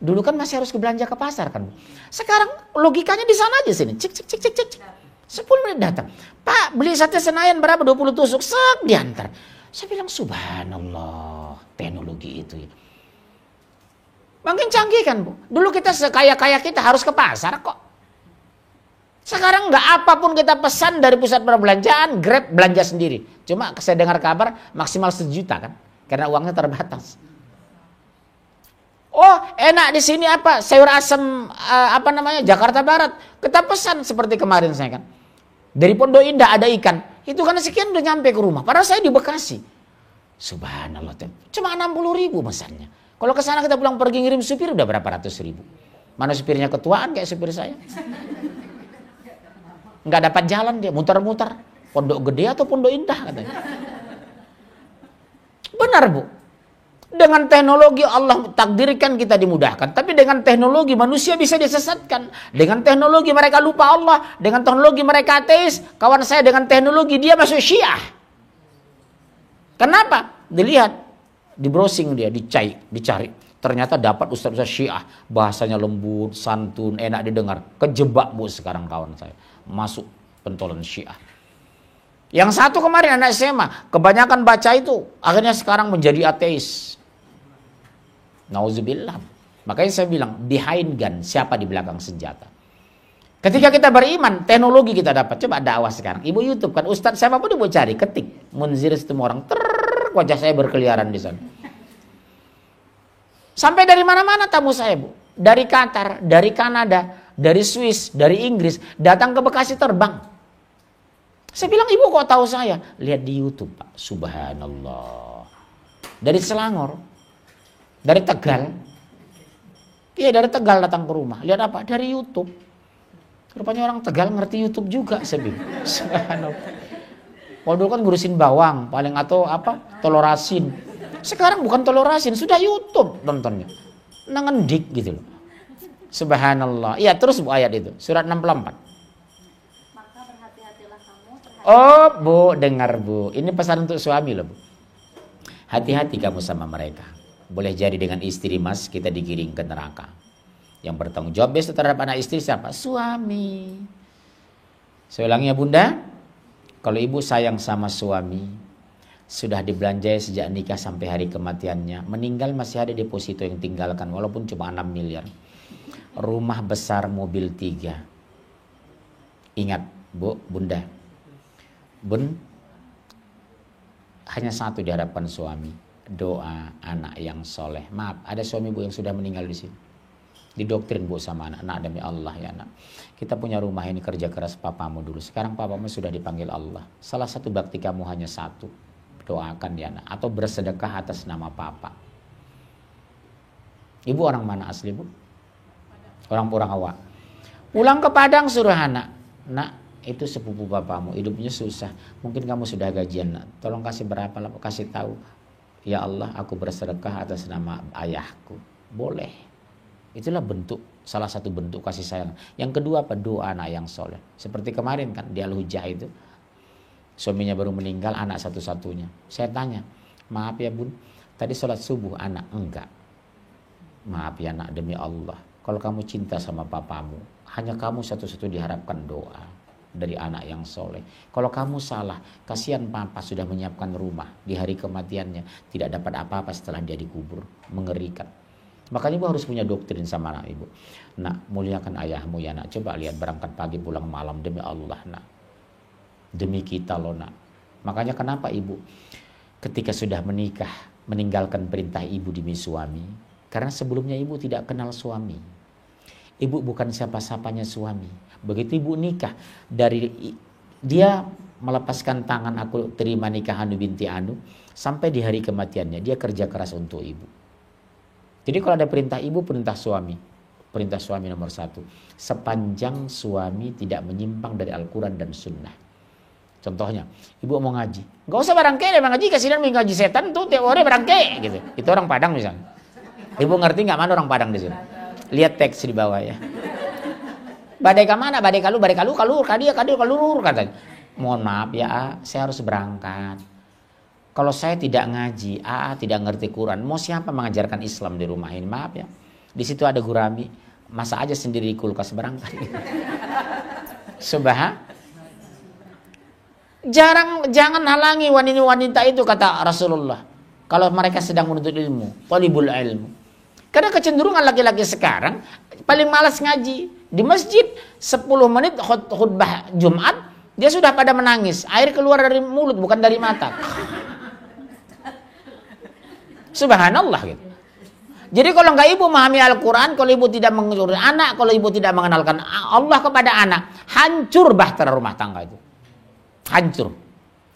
Dulu kan masih harus belanja ke pasar kan. Sekarang logikanya di sana aja sini. Cek. 10 menit datang. Pak, beli sate Senayan berapa? 20 tusuk. Sek, diantar. Saya bilang subhanallah, teknologi itu ya. Makin canggih kan Bu. Dulu kita sekaya-kaya kita harus ke pasar kok. Sekarang nggak apapun kita pesan dari pusat perbelanjaan, Grab belanja sendiri. Cuma saya dengar kabar maksimal 1 juta kan. Karena uangnya terbatas. Oh enak di sini apa? Sayur asem Jakarta Barat. Kita pesan seperti kemarin saya kan. Dari Pondok Indah ada ikan. Itu karena sekian udah nyampe ke rumah. Padahal saya di Bekasi. Subhanallah. Cuma 60.000 mesannya. Kalau ke sana kita pulang pergi ngirim supir udah berapa ratus ribu. Mana supirnya ketuaan kayak supir saya. Nggak dapat jalan dia, muter-muter. Pondok Gede atau Pondok Indah katanya. Benar Bu. Dengan teknologi Allah takdirkan kita dimudahkan. Tapi dengan teknologi manusia bisa disesatkan. Dengan teknologi mereka lupa Allah. Dengan teknologi mereka ateis. Kawan saya dengan teknologi dia masuk Syiah. Kenapa? Dilihat. Di browsing dia, dicari. Ternyata dapat ustaz-ustaz Syiah. Bahasanya lembut, santun, enak didengar. Kejebak Bu sekarang kawan saya. Masuk pentolan Syiah. Yang satu kemarin anak SMA. Kebanyakan baca itu. Akhirnya sekarang menjadi ateis. Nauzubillah. Makanya saya bilang, behind gun, siapa di belakang senjata. Ketika kita beriman, teknologi kita dapat. Coba dakwah sekarang. Ibu YouTube kan, ustaz siapapun ibu cari, ketik. Munzir semua orang. Wajah saya berkeliaran di sana. Sampai dari mana-mana tamu saya Bu. Dari Qatar, dari Kanada, dari Swiss, dari Inggris. Datang ke Bekasi terbang. Saya bilang, ibu kok tahu saya? Lihat di YouTube Pak. Subhanallah. Dari Selangor. Dari Tegal. Iya dari Tegal datang ke rumah. Lihat apa? Dari YouTube. Rupanya orang Tegal ngerti YouTube juga. Saya bilang. Subhanallah. Kalau dulu kan ngurusin bawang, paling atau telur asin. Sekarang bukan telur asin, sudah YouTube nontonnya. Nangendik gitu loh. Subhanallah. Iya terus Bu ayat itu, surat 64.
Maka berhati-hatilah kamu terhadap.
Oh Bu, dengar Bu. Ini pesan untuk suami loh Bu. Hati-hati kamu sama mereka. Boleh jadi dengan istri Mas kita digiring ke neraka. Yang bertanggung jawab besok terhadap anak istri siapa? Suami. Saya ulangi ya Bunda. Kalau ibu sayang sama suami, sudah dibelanjai sejak nikah sampai hari kematiannya, meninggal masih ada deposito yang tinggalkan walaupun cuma 6 miliar. Rumah besar, mobil 3. Ingat Bu, Bunda. Bun, hanya satu di hadapan suami. Doa anak yang soleh. Maaf, ada suami Bu yang sudah meninggal di sini. Didoktrin Bu sama anak. Nak demi Allah ya nak. Kita punya rumah ini kerja keras papamu dulu. Sekarang papamu sudah dipanggil Allah. Salah satu bakti kamu hanya satu. Doakan ya nak. Atau bersedekah atas nama papa. Ibu orang mana asli Bu? Orang Awak. Pulang ke Padang suruh anak. Nak itu sepupu bapamu. Hidupnya susah. Mungkin kamu sudah gajian nak. Tolong kasih berapa lah. Kasih tahu. Ya Allah aku bersedekah atas nama ayahku. Boleh. Itulah salah satu bentuk kasih sayang. Yang kedua apa? Doa anak yang soleh. Seperti kemarin kan di Al-Hujjah itu, suaminya baru meninggal, anak satu-satunya. Saya tanya, maaf ya bun, tadi sholat subuh anak? Enggak. Maaf ya nak, demi Allah, kalau kamu cinta sama papamu, hanya kamu satu-satu diharapkan doa dari anak yang soleh. Kalau kamu salah, kasihan papa sudah menyiapkan rumah, di hari kematiannya tidak dapat apa-apa setelah dia dikubur. Mengerikan. Makanya ibu harus punya doktrin sama anak ibu. Nak, muliakan ayahmu ya nak. Coba lihat berangkat pagi pulang malam, demi Allah nak. Demi kita loh nak. Makanya kenapa ibu ketika sudah menikah meninggalkan perintah ibu demi suami? Karena sebelumnya ibu tidak kenal suami. Ibu bukan siapa-siapanya suami. Begitu ibu nikah, dari dia melepaskan tangan, aku terima nikah Anu binti Anu, sampai di hari kematiannya dia kerja keras untuk ibu. Jadi kalau ada perintah ibu, perintah suami. Perintah suami nomor 1. Sepanjang suami tidak menyimpang dari Al-Quran dan Sunnah. Contohnya, ibu mau ngaji. Gak usah barangke deh ngaji, kasihan ngaji setan tuh teori barangke gitu. Itu orang Padang misalnya. Ibu ngerti nggak mana orang Padang di sini? Lihat teks di bawah ya. Badai ke mana? Badai kalur, kalur katanya. Mohon maaf ya, saya harus berangkat. Kalau saya tidak ngaji, tidak ngerti Quran, mau siapa mengajarkan Islam di rumah ini? Maaf ya. Di situ ada gurami, masak aja sendiri di kulkas berangkat. Jangan halangi wanita itu, kata Rasulullah. Kalau mereka sedang menuntut ilmu, talibul ilmu. Karena kecenderungan laki-laki sekarang paling malas ngaji. Di masjid 10 menit khutbah Jumat, dia sudah pada menangis. Air keluar dari mulut bukan dari mata. Subhanallah gitu. Jadi kalau enggak ibu memahami Al-Quran, kalau ibu tidak mengenalkan anak, kalau ibu tidak mengenalkan Allah kepada anak, hancur bahtera rumah tangga itu. Hancur.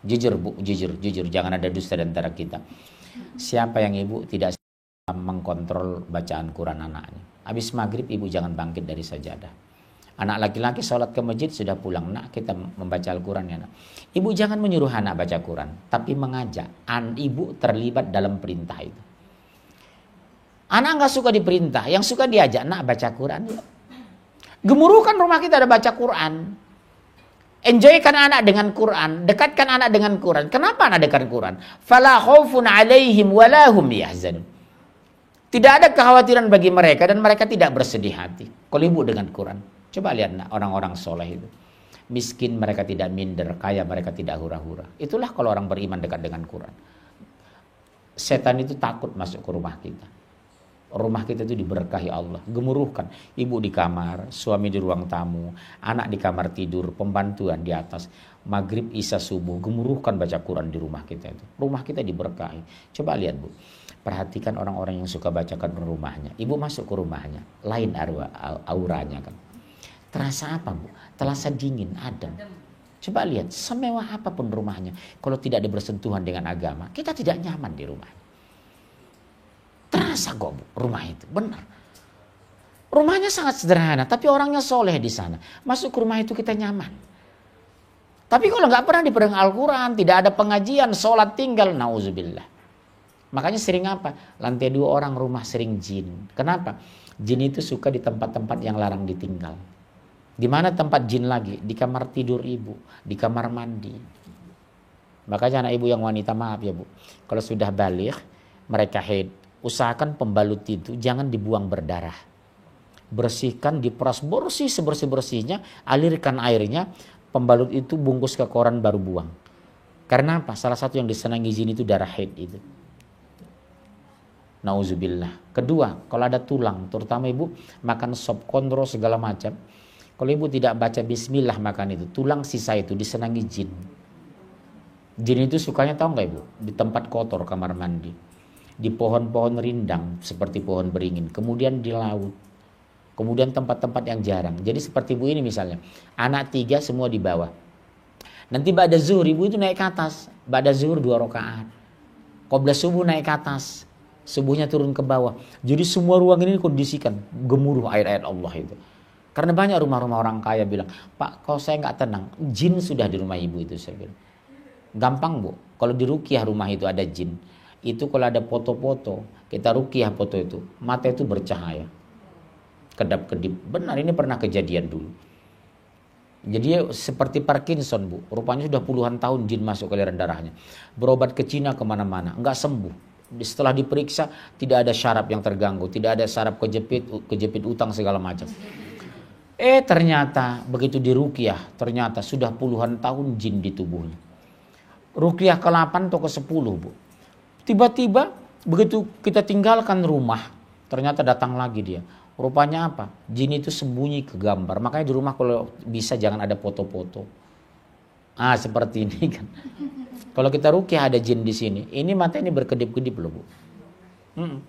Jujur bu, jujur. Jangan ada dusta di antara kita. Siapa yang ibu tidak mengkontrol bacaan Quran anaknya? Habis maghrib ibu jangan bangkit dari sajadah. Anak laki-laki sholat ke masjid sudah pulang, nak kita membaca Al-Quran ya nak. Ibu jangan menyuruh anak baca Quran, tapi mengajak ibu terlibat dalam perintah itu. Anak nggak suka diperintah, yang suka diajak, nak baca Quran ya. Gemuruhkan rumah kita ada baca Quran. Enjoykan anak dengan Quran, dekatkan anak dengan Quran. Kenapa anak dekat Quran? Fala khaufun alaihim walahum yahzanun. Tidak ada kekhawatiran bagi mereka dan mereka tidak bersedih hati. Kalau ibu dengan Quran, coba lihat nak, orang-orang soleh itu. Miskin mereka tidak minder, kaya mereka tidak hura-hura. Itulah kalau orang beriman dekat dengan Quran. Setan itu takut masuk ke rumah kita. Rumah kita itu diberkahi Allah. Gemuruhkan. Ibu di kamar, suami di ruang tamu, anak di kamar tidur, pembantuan di atas. Maghrib, isya, subuh, gemuruhkan baca Quran di rumah kita itu. Rumah kita diberkahi. Coba lihat bu. Perhatikan orang-orang yang suka bacakan rumahnya. Ibu masuk ke rumahnya, lain auranya kan. Terasa apa bu? Terasa dingin, adem. Coba lihat, semewah apapun rumahnya, kalau tidak ada bersentuhan dengan agama, kita tidak nyaman di rumah. Terasa kok bu, rumah itu, benar. Rumahnya sangat sederhana, tapi orangnya soleh di sana. Masuk ke rumah itu kita nyaman. Tapi kalau nggak pernah dipegang Al-Quran, tidak ada pengajian, sholat tinggal, nauzubillah. Makanya sering apa? Lantai 2 orang rumah sering jin. Kenapa? Jin itu suka di tempat-tempat yang larang ditinggal. Di mana tempat jin lagi? Di kamar tidur ibu, di kamar mandi. Makanya anak ibu yang wanita, maaf ya bu, kalau sudah baligh, mereka haid, usahakan pembalut itu jangan dibuang berdarah. Bersihkan, diperas bersih sebersih-bersihnya, alirkan airnya, pembalut itu bungkus ke koran baru buang. Karena apa? Salah satu yang disenangi jin itu darah haid itu. Nauzubillah. Kedua, kalau ada tulang, terutama ibu makan sop kondro segala macam, kalau ibu tidak baca bismillah makan itu, tulang sisa itu disenangi jin. Jin itu sukanya tahu nggak ibu? Di tempat kotor kamar mandi, di pohon-pohon rindang seperti pohon beringin, kemudian di laut, kemudian tempat-tempat yang jarang. Jadi seperti ibu ini misalnya, anak 3 semua di bawah. Nanti ba'da zuhur ibu itu naik ke atas, ba'da zuhur 2 rakaat, qabla subuh naik ke atas, subuhnya turun ke bawah. Jadi semua ruang ini kondisikan gemuruh ayat-ayat Allah itu. Karena banyak rumah-rumah orang kaya bilang, Pak, kalau saya nggak tenang, jin sudah di rumah ibu itu. Saya bilang, gampang bu, kalau di ruqyah rumah itu ada jin, itu kalau ada foto-foto, kita ruqyah foto itu, mata itu bercahaya. kedap-kedip. Benar, ini pernah kejadian dulu. Jadi seperti Parkinson, Bu. Rupanya sudah puluhan tahun jin masuk ke aliran darahnya. Berobat ke Cina kemana-mana, enggak sembuh. Setelah diperiksa tidak ada syaraf yang terganggu, tidak ada syaraf kejepit utang segala macam. Ternyata begitu diruqyah, ternyata sudah puluhan tahun jin di tubuhnya. Ruqyah ke-8 atau ke-10, Bu. Tiba-tiba begitu kita tinggalkan rumah, ternyata datang lagi dia. Rupanya apa? Jin itu sembunyi ke gambar. Makanya di rumah kalau bisa jangan ada foto-foto. Seperti ini kan. Kalau kita ruqyah ada jin di sini, ini mata ini berkedip-kedip loh, Bu.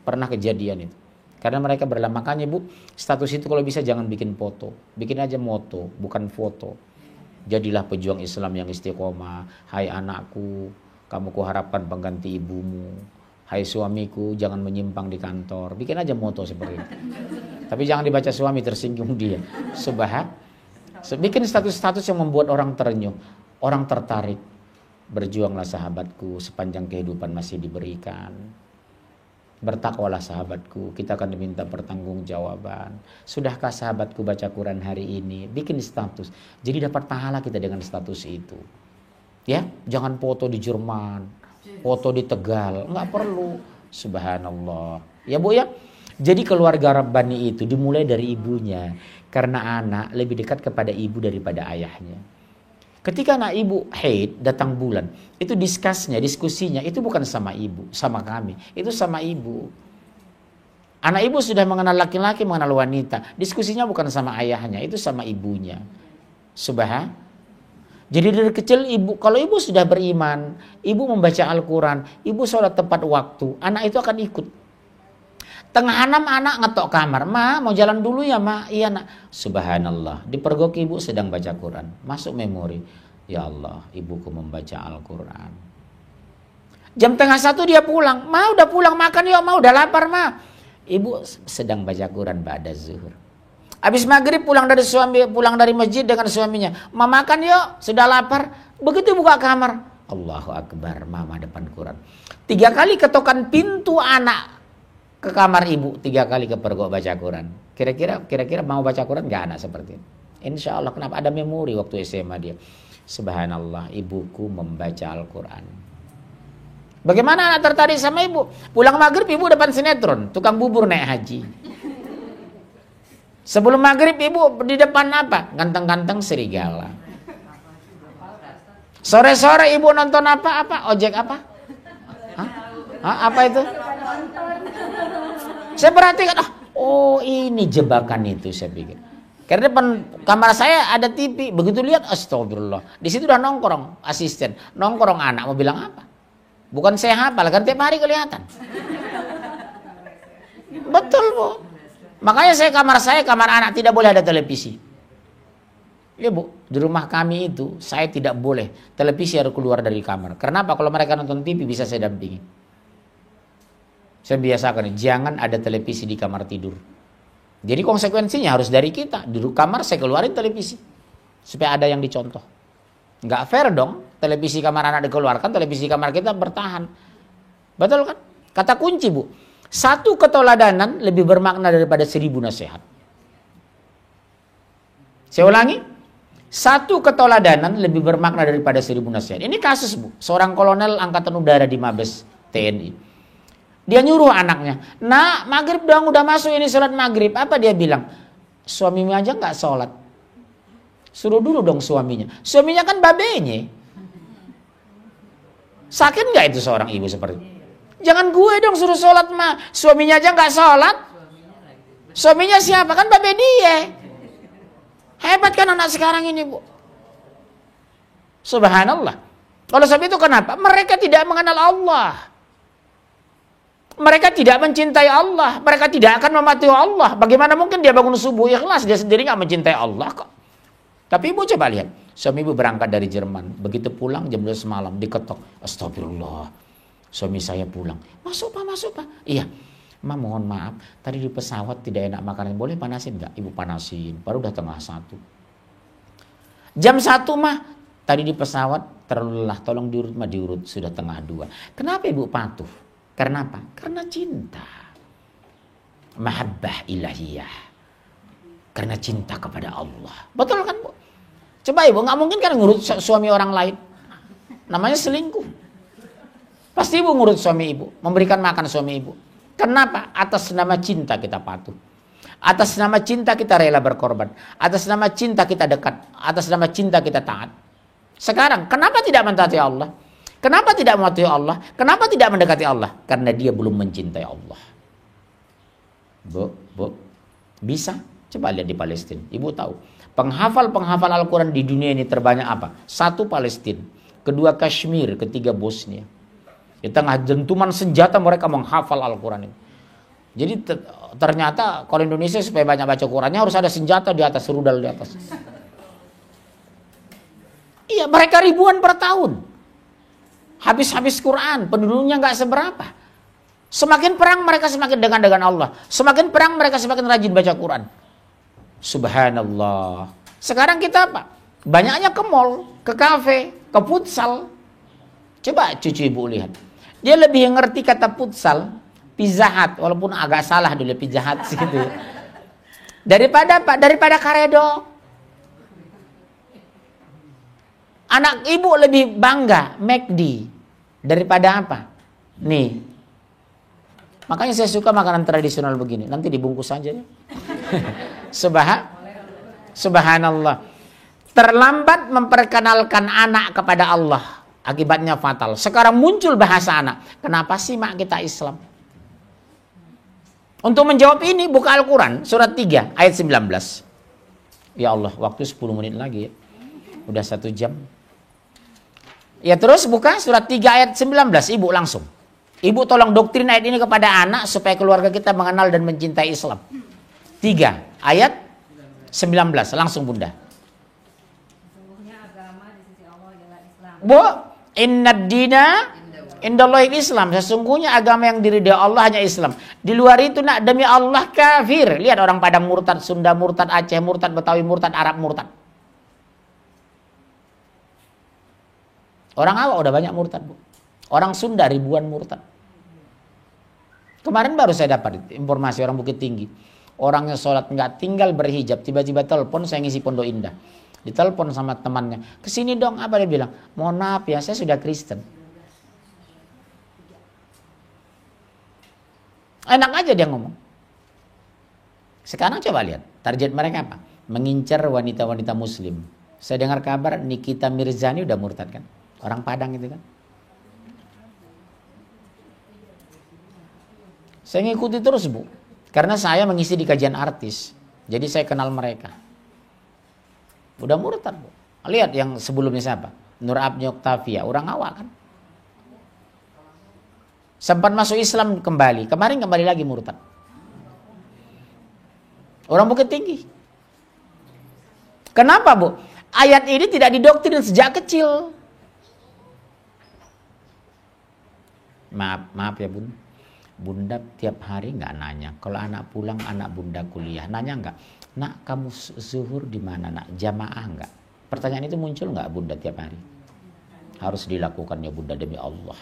Pernah kejadian itu. Karena mereka berlama. Makanya, Bu, status itu kalau bisa jangan bikin foto. Bikin aja moto, bukan foto. Jadilah pejuang Islam yang istiqomah. Hai anakku, kamu kuharapkan pengganti ibumu. Hai suamiku, jangan menyimpang di kantor. Bikin aja moto seperti itu. Tapi jangan dibaca suami, tersinggung dia. Bikin status-status yang membuat orang terenyuh, orang tertarik. Berjuanglah sahabatku, sepanjang kehidupan masih diberikan. Bertakwalah sahabatku, kita akan diminta pertanggungjawaban. Sudahkah sahabatku baca Quran hari ini? Bikin status. Jadi dapat pahala kita dengan status itu. Ya, jangan foto di Jerman, foto di Tegal, nggak perlu. Subhanallah. Ya, Bu ya. Jadi keluarga Rabbani itu dimulai dari ibunya. Karena anak lebih dekat kepada ibu daripada ayahnya. Ketika anak ibu haid, datang bulan, itu diskusinya itu bukan sama ibu, sama kami. Itu sama ibu. Anak ibu sudah mengenal laki-laki, mengenal wanita. Diskusinya bukan sama ayahnya, itu sama ibunya. Jadi dari kecil ibu, kalau ibu sudah beriman, ibu membaca Al-Quran, ibu sholat tepat waktu, anak itu akan ikut. Tengah 6 anak ngetok kamar. Ma, mau jalan dulu ya, Ma? Iya, Nak. Subhanallah. Dipergok ibu sedang baca Quran. Masuk memori. Ya Allah, ibuku membaca Al-Quran. Jam tengah 1 dia pulang. Ma, udah pulang makan yuk, Ma. Udah lapar, Ma. Ibu sedang baca Quran ba'da zuhur. Habis maghrib pulang dari masjid dengan suaminya. Ma, makan yuk, sudah lapar. Begitu buka kamar. Allahu Akbar, Mama depan Quran. 3 kali ketokan pintu anak ke kamar ibu, 3 kali kepergok baca Quran. Kira-kira mau baca Quran gak anak seperti ini? Insya Allah. Kenapa? Ada memori waktu SMA dia. Subhanallah, ibuku membaca Al-Quran. Bagaimana anak tertarik sama ibu? Pulang maghrib ibu depan sinetron, tukang bubur naik haji. Sebelum maghrib ibu di depan apa? Ganteng-ganteng serigala. Sore-sore ibu nonton apa? Ojek apa? Apa itu? Saya perhatikan, oh ini jebakan itu saya pikir. Karena depan kamar saya ada TV, begitu lihat astagfirullah. Di situ udah nongkrong asisten, nongkrong anak, mau bilang apa? Bukan saya hafal, kan tiap hari kelihatan. Betul, Bu. Makanya kamar anak tidak boleh ada televisi. Ya, Bu, di rumah kami itu saya tidak boleh televisi harus keluar dari kamar. Kenapa? Kalau mereka nonton TV bisa saya dampingi. Saya biasakan, jangan ada televisi di kamar tidur. Jadi konsekuensinya harus dari kita. Di kamar saya keluarin televisi. Supaya ada yang dicontoh. Nggak fair dong, televisi kamar anak dikeluarkan, televisi kamar kita bertahan. Betul kan? Kata kunci, Bu. 1 keteladanan lebih bermakna daripada 1000 nasihat. Saya ulangi. 1 keteladanan lebih bermakna daripada 1000 nasihat. Ini kasus, Bu. Seorang kolonel angkatan udara di Mabes TNI. Dia nyuruh anaknya, Nak, maghrib dong, udah masuk ini sholat maghrib. Apa dia bilang? Suamimu aja nggak sholat. Suruh dulu dong suaminya. Suaminya kan babenya. Sakit nggak itu seorang ibu seperti itu? Jangan gue dong suruh sholat, Ma. Suaminya aja nggak sholat. Suaminya siapa? Kan babe dia. Hebat kan anak sekarang ini, Bu. Subhanallah. Oleh sebab itu kenapa? Mereka tidak mengenal Allah. Mereka tidak mencintai Allah. Mereka tidak akan mematuhi Allah. Bagaimana mungkin dia bangun subuh ikhlas, dia sendiri nggak mencintai Allah kok. Tapi ibu coba lihat, suami ibu berangkat dari Jerman, begitu pulang jam 12 malam diketok, astagfirullah, suami saya pulang, masuk Pak. Iya, Ma mohon maaf, tadi di pesawat tidak enak makanan, boleh panasin nggak? Ibu panasin, baru udah tengah 1. Jam 1 Ma, tadi di pesawat terlalu lelah, tolong diurut Ma, diurut, sudah tengah 2. Kenapa ibu patuh? Karena apa? Karena cinta. Mahabbah ilahiyah. Karena cinta kepada Allah. Betul kan, Bu? Coba Ibu, nggak mungkin kan ngurut suami orang lain. Namanya selingkuh. Pasti Ibu ngurut suami Ibu, memberikan makan suami Ibu. Kenapa? Atas nama cinta kita patuh. Atas nama cinta kita rela berkorban. Atas nama cinta kita dekat. Atas nama cinta kita taat. Sekarang, kenapa tidak mentaati Allah? Kenapa tidak mematuhi Allah? Kenapa tidak mendekati Allah? Karena dia belum mencintai Allah. Bu, bisa? Coba lihat di Palestina. Ibu tahu, penghafal Al-Quran di dunia ini terbanyak apa? 1 Palestina, 2 Kashmir, 3 Bosnia. Di tengah dentuman senjata mereka menghafal Al-Quran ini. Jadi ternyata kalau Indonesia supaya banyak baca Qurannya harus ada senjata di atas, rudal di atas. Iya, mereka ribuan per tahun. Habis Quran, penduduknya nggak seberapa. Semakin perang mereka semakin dekat dengan Allah. Semakin perang mereka semakin rajin baca Quran. Subhanallah. Sekarang kita apa? Banyaknya ke mall, ke kafe, ke futsal. Coba cucu Ibu lihat. Dia lebih ngerti kata futsal, Pizza Hut, walaupun agak salah dulu Pizza Hut gitu. Daripada apa? Daripada karedok. Anak Ibu lebih bangga McD daripada apa? Nih. Makanya saya suka makanan tradisional begini. Nanti dibungkus saja ya. Subhanallah. Terlambat memperkenalkan anak kepada Allah. Akibatnya fatal. Sekarang muncul bahasa anak. Kenapa sih mak kita Islam? Untuk menjawab ini buka Al-Quran. Surat 3 ayat 19. Ya Allah, waktu 10 menit lagi ya. Udah 1 jam. Ya terus buka surat 3 ayat 19. Ibu langsung. Ibu tolong doktrin ayat ini kepada anak supaya keluarga kita mengenal dan mencintai Islam. 3 ayat 19. Langsung Bunda.
Sesungguhnya agama di sisi Allah adalah Islam.
Bu, innad dina indallahi Islam. Sesungguhnya agama yang diridhai Allah hanya Islam. Di luar itu nak demi Allah kafir. Lihat orang Padang murtad, Sunda murtad, Aceh murtad, Betawi murtad, Arab murtad. Orang awak udah banyak murtad, Bu. Orang Sunda ribuan murtad. Kemarin baru saya dapat informasi orang Bukit Tinggi. Orangnya sholat nggak tinggal berhijab. Tiba-tiba telepon, saya ngisi Pondok Indah. Ditelepon sama temannya. Kesini dong, apa dia bilang? Mohon maaf ya, saya sudah Kristen. Enak aja dia ngomong. Sekarang coba lihat. Target mereka apa? Mengincar wanita-wanita muslim. Saya dengar kabar Nikita Mirzani udah murtad kan? Orang Padang itu kan. Saya ngikuti terus Bu. Karena saya mengisi di kajian artis. Jadi saya kenal mereka. Udah murtad Bu. Lihat yang sebelumnya siapa? Nur Abni Oktavia. Orang awak kan. Sempat masuk Islam kembali. Kemarin kembali lagi murtad. Orang Bukit Tinggi. Kenapa Bu? Ayat ini tidak didoktrin sejak kecil. Maaf ya Bun. Bunda tiap hari nggak nanya. Kalau anak pulang, anak Bunda kuliah. Nanya nggak? Nak, kamu zuhur di mana nak? Jamaah nggak? Pertanyaan itu muncul nggak Bunda tiap hari? Harus dilakukan ya Bunda demi Allah.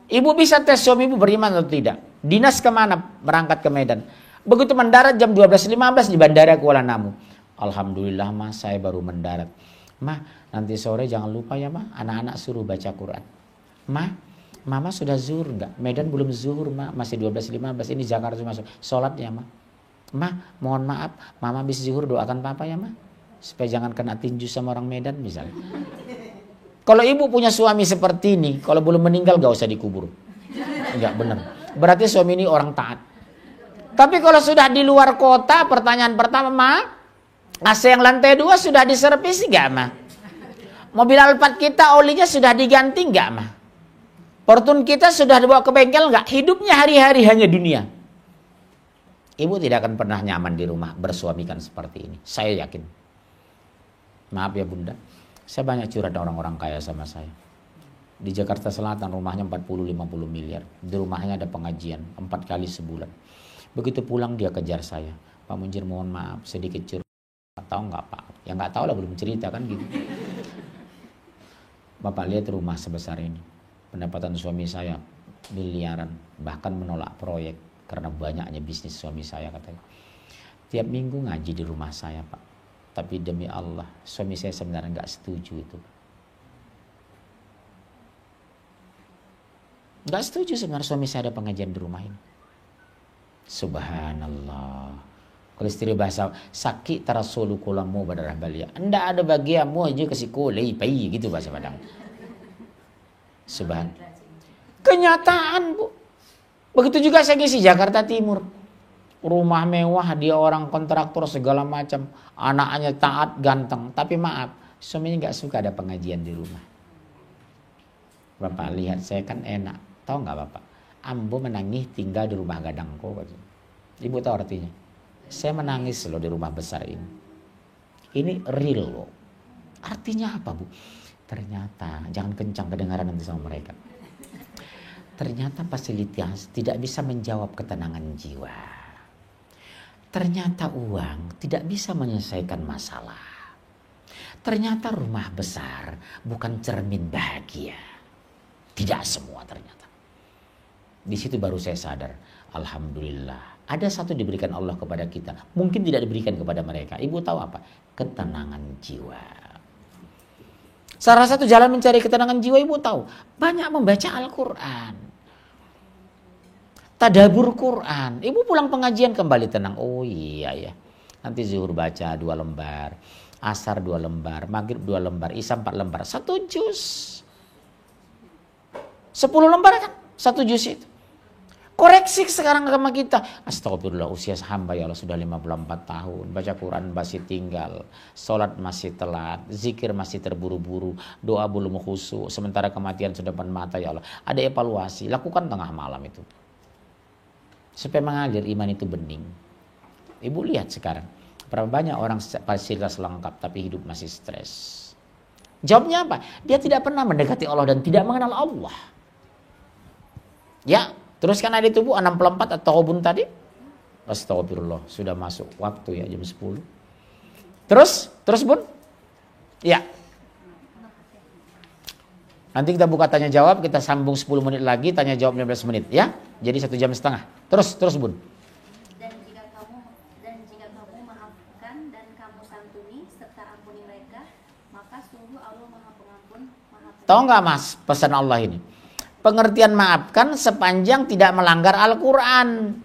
Ibu bisa tes suami ibu beriman atau tidak. Dinas kemana? Berangkat ke Medan. Begitu mendarat jam 12.15 di Bandara Kuala Namu. Alhamdulillah Ma, saya baru mendarat. Ma, nanti sore jangan lupa ya Ma, anak-anak suruh baca Quran. Ma, Mama sudah zuhur enggak? Medan belum zuhur Ma, masih 12.15, ini Jakarta masuk. Sholat ya Ma. Ma, mohon maaf, Mama habis zuhur doakan Papa ya Ma. Supaya jangan kena tinju sama orang Medan misalnya. Kalau ibu punya suami seperti ini, kalau belum meninggal gak usah dikubur. Enggak benar. Berarti suami ini orang taat. Tapi kalau sudah di luar kota, pertanyaan pertama, Ma, AC yang lantai 2 sudah diservis enggak Ma? Mobil Alphard kita olinya sudah diganti enggak Ma? Fortune kita sudah dibawa ke bengkel enggak? Hidupnya hari-hari hanya dunia. Ibu tidak akan pernah nyaman di rumah bersuamikan seperti ini. Saya yakin. Maaf ya Bunda. Saya banyak curhat orang-orang kaya sama saya. Di Jakarta Selatan rumahnya 40-50 miliar. Di rumahnya ada pengajian 4 kali sebulan. Begitu pulang dia kejar saya. Pak Munjir mohon maaf sedikit curhat. Tahu nggak Pak? Ya nggak tahu lah belum cerita kan gitu. Bapak lihat rumah sebesar ini. Pendapatan suami saya miliaran. Bahkan menolak proyek. Karena banyaknya bisnis suami saya katanya. Tiap minggu ngaji di rumah saya, Pak. Tapi demi Allah, suami saya sebenarnya nggak setuju itu. Nggak setuju sebenarnya suami saya ada pengajian di rumah ini. Subhanallah. Kalau istri bahasa sakit tarasulu kulamu badarah balia. Ndak ada bagiamu aja kasih kulai pai gitu bahasa Padang. Subhan. Kenyataan, Bu. Begitu juga saya ngisi Jakarta Timur. Rumah mewah, dia orang kontraktor segala macam. Anaknya taat, ganteng. Tapi maaf, suaminya nggak suka ada pengajian di rumah. Bapak lihat saya kan enak. Tahu nggak Bapak? Ambo menangis tinggal di rumah gadangko. Ibu tahu artinya? Saya menangis loh di rumah besar ini. Ini real loh. Artinya apa, Bu? Ternyata, jangan kencang kedengaran nanti sama mereka. Ternyata fasilitas tidak bisa menjawab ketenangan jiwa. Ternyata uang tidak bisa menyelesaikan masalah. Ternyata rumah besar bukan cermin bahagia. Tidak semua ternyata. Di situ baru saya sadar, alhamdulillah. Ada satu diberikan Allah kepada kita, mungkin tidak diberikan kepada mereka. Ibu tahu apa? Ketenangan jiwa. Salah satu jalan mencari ketenangan jiwa, ibu tahu, banyak membaca Al-Quran. Tadabur Quran. Ibu pulang pengajian kembali tenang. Oh iya ya. Nanti zuhur baca 2 lembar. Asar 2 lembar. Maghrib 2 lembar. Isya 4 lembar. 1 juz. 10 lembar kan? 1 juz itu. Koreksi sekarang sama kita. Astagfirullah, usia hamba ya Allah sudah 54 tahun. Baca Quran masih tinggal. Sholat masih telat. Zikir masih terburu-buru. Doa belum khusyuk. Sementara kematian sudah depan mata ya Allah. Ada evaluasi. Lakukan tengah malam itu. Supaya mengalir iman itu bening. Ibu lihat sekarang. Berapa banyak orang fasilitas lengkap tapi hidup masih stres. Jawabnya apa? Dia tidak pernah mendekati Allah dan tidak mengenal Allah. Ya. Teruskan ada itu Bu, 64 atau Bun tadi. Astagfirullah, sudah masuk waktu ya jam 10. Terus Bun? Ya. Nanti kita buka tanya jawab, kita sambung 10 menit lagi, tanya jawab 15 menit ya. Jadi 1 jam setengah. Terus Bun.
Dan jika kamu maafkan dan kamu santuni serta ampuni mereka, maka sungguh Allah Maha Pengampun, Maha Penyayang.
Tahu nggak Mas pesan Allah ini? Pengertian maafkan sepanjang tidak melanggar Al-Quran.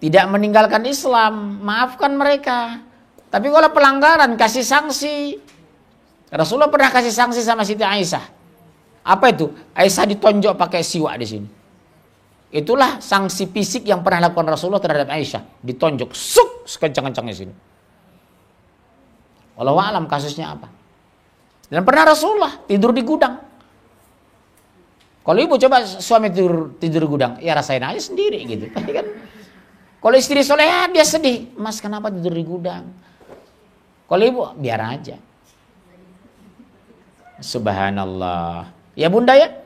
Tidak meninggalkan Islam. Maafkan mereka. Tapi kalau pelanggaran, kasih sanksi. Rasulullah pernah kasih sanksi sama Siti Aisyah. Apa itu? Aisyah ditonjok pakai siwak di sini. Itulah sanksi fisik yang pernah lakukan Rasulullah terhadap Aisyah. Ditonjok. Suk! Sekencang-kencangnya sini. Wallahu a'lam kasusnya apa. Dan pernah Rasulullah tidur di gudang. Kalau ibu coba suami tidur gudang, ya rasain aja sendiri gitu. Kan? Kalau istri soleha dia sedih, Mas kenapa tidur di gudang? Kalau ibu biar aja. Subhanallah. Ya Bunda ya.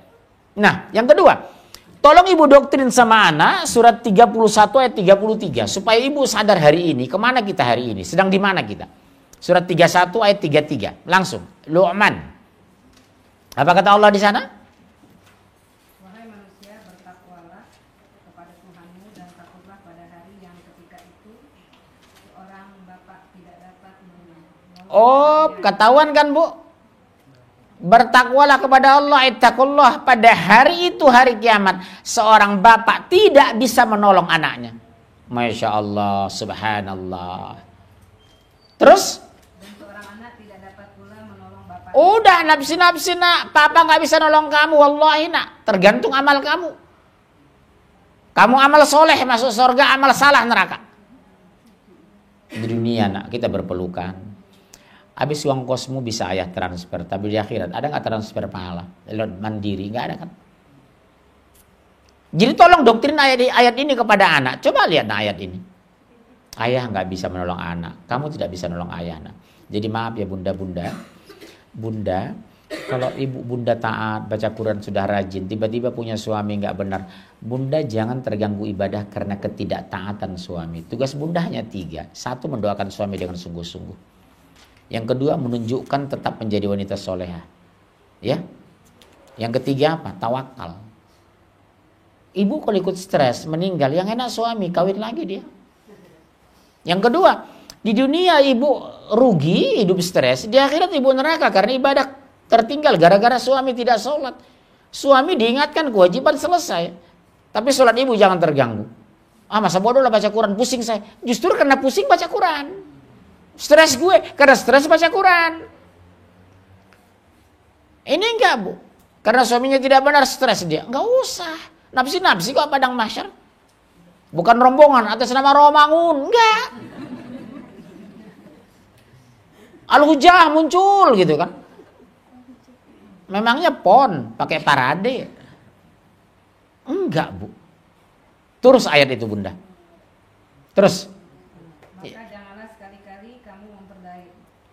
Nah, yang kedua, tolong ibu doktrin sama anak surat 31 ayat 33 supaya ibu sadar hari ini kemana kita hari ini, sedang di mana kita. Surat 31 ayat 33 langsung. Lu'man. Apa kata Allah di sana? Oh, ketahuan kan Bu? Bertakwalah kepada Allah, ittaqullah. Pada hari itu, hari kiamat, seorang bapak tidak bisa menolong anaknya. Masya Allah, subhanallah. Terus?
Dan seorang anak tidak dapat pula menolong bapak.
Udah, nafsi-nafsi nak. Papa gak bisa nolong kamu, wallahi nak. Tergantung amal kamu. Kamu amal soleh masuk surga, amal salah neraka. Di dunia nak, kita berpelukan. Habis uang kosmu bisa ayah transfer, tapi di akhirat ada nggak transfer pahala? Lewat mandiri nggak ada kan? Jadi tolong doktrin ayat ini kepada anak. Coba lihat ayat ini. Ayah nggak bisa menolong anak, kamu tidak bisa menolong ayah. Nak. Jadi maaf ya bunda, kalau ibu bunda taat baca Quran sudah rajin, tiba-tiba punya suami nggak benar, bunda jangan terganggu ibadah karena ketidaktaatan suami. Tugas bunda hanya 3. 1, mendoakan suami dengan sungguh-sungguh. Yang kedua, menunjukkan tetap menjadi wanita soleha. Ya. Yang ketiga apa? Tawakal. Ibu kalau ikut stres, meninggal, yang enak suami, kawin lagi dia. Yang kedua, di dunia ibu rugi, hidup stres. Di akhirat ibu neraka karena ibadah tertinggal gara-gara suami tidak sholat. Suami diingatkan kewajiban selesai. Tapi sholat ibu jangan terganggu. Masa bodoh lah baca Quran, pusing saya. Justru karena pusing baca Quran. Stres gue, karena stres baca Quran. Ini enggak bu. Karena suaminya tidak benar, stres dia. Enggak usah. Nafsi-nafsi kok padang mahsyar. Bukan rombongan atas nama Romangun. Enggak. Al-Hujah muncul gitu kan. Memangnya pon pakai parade? Enggak bu. Terus ayat itu bunda. Terus.
Maka janganlah sekali-kali kamu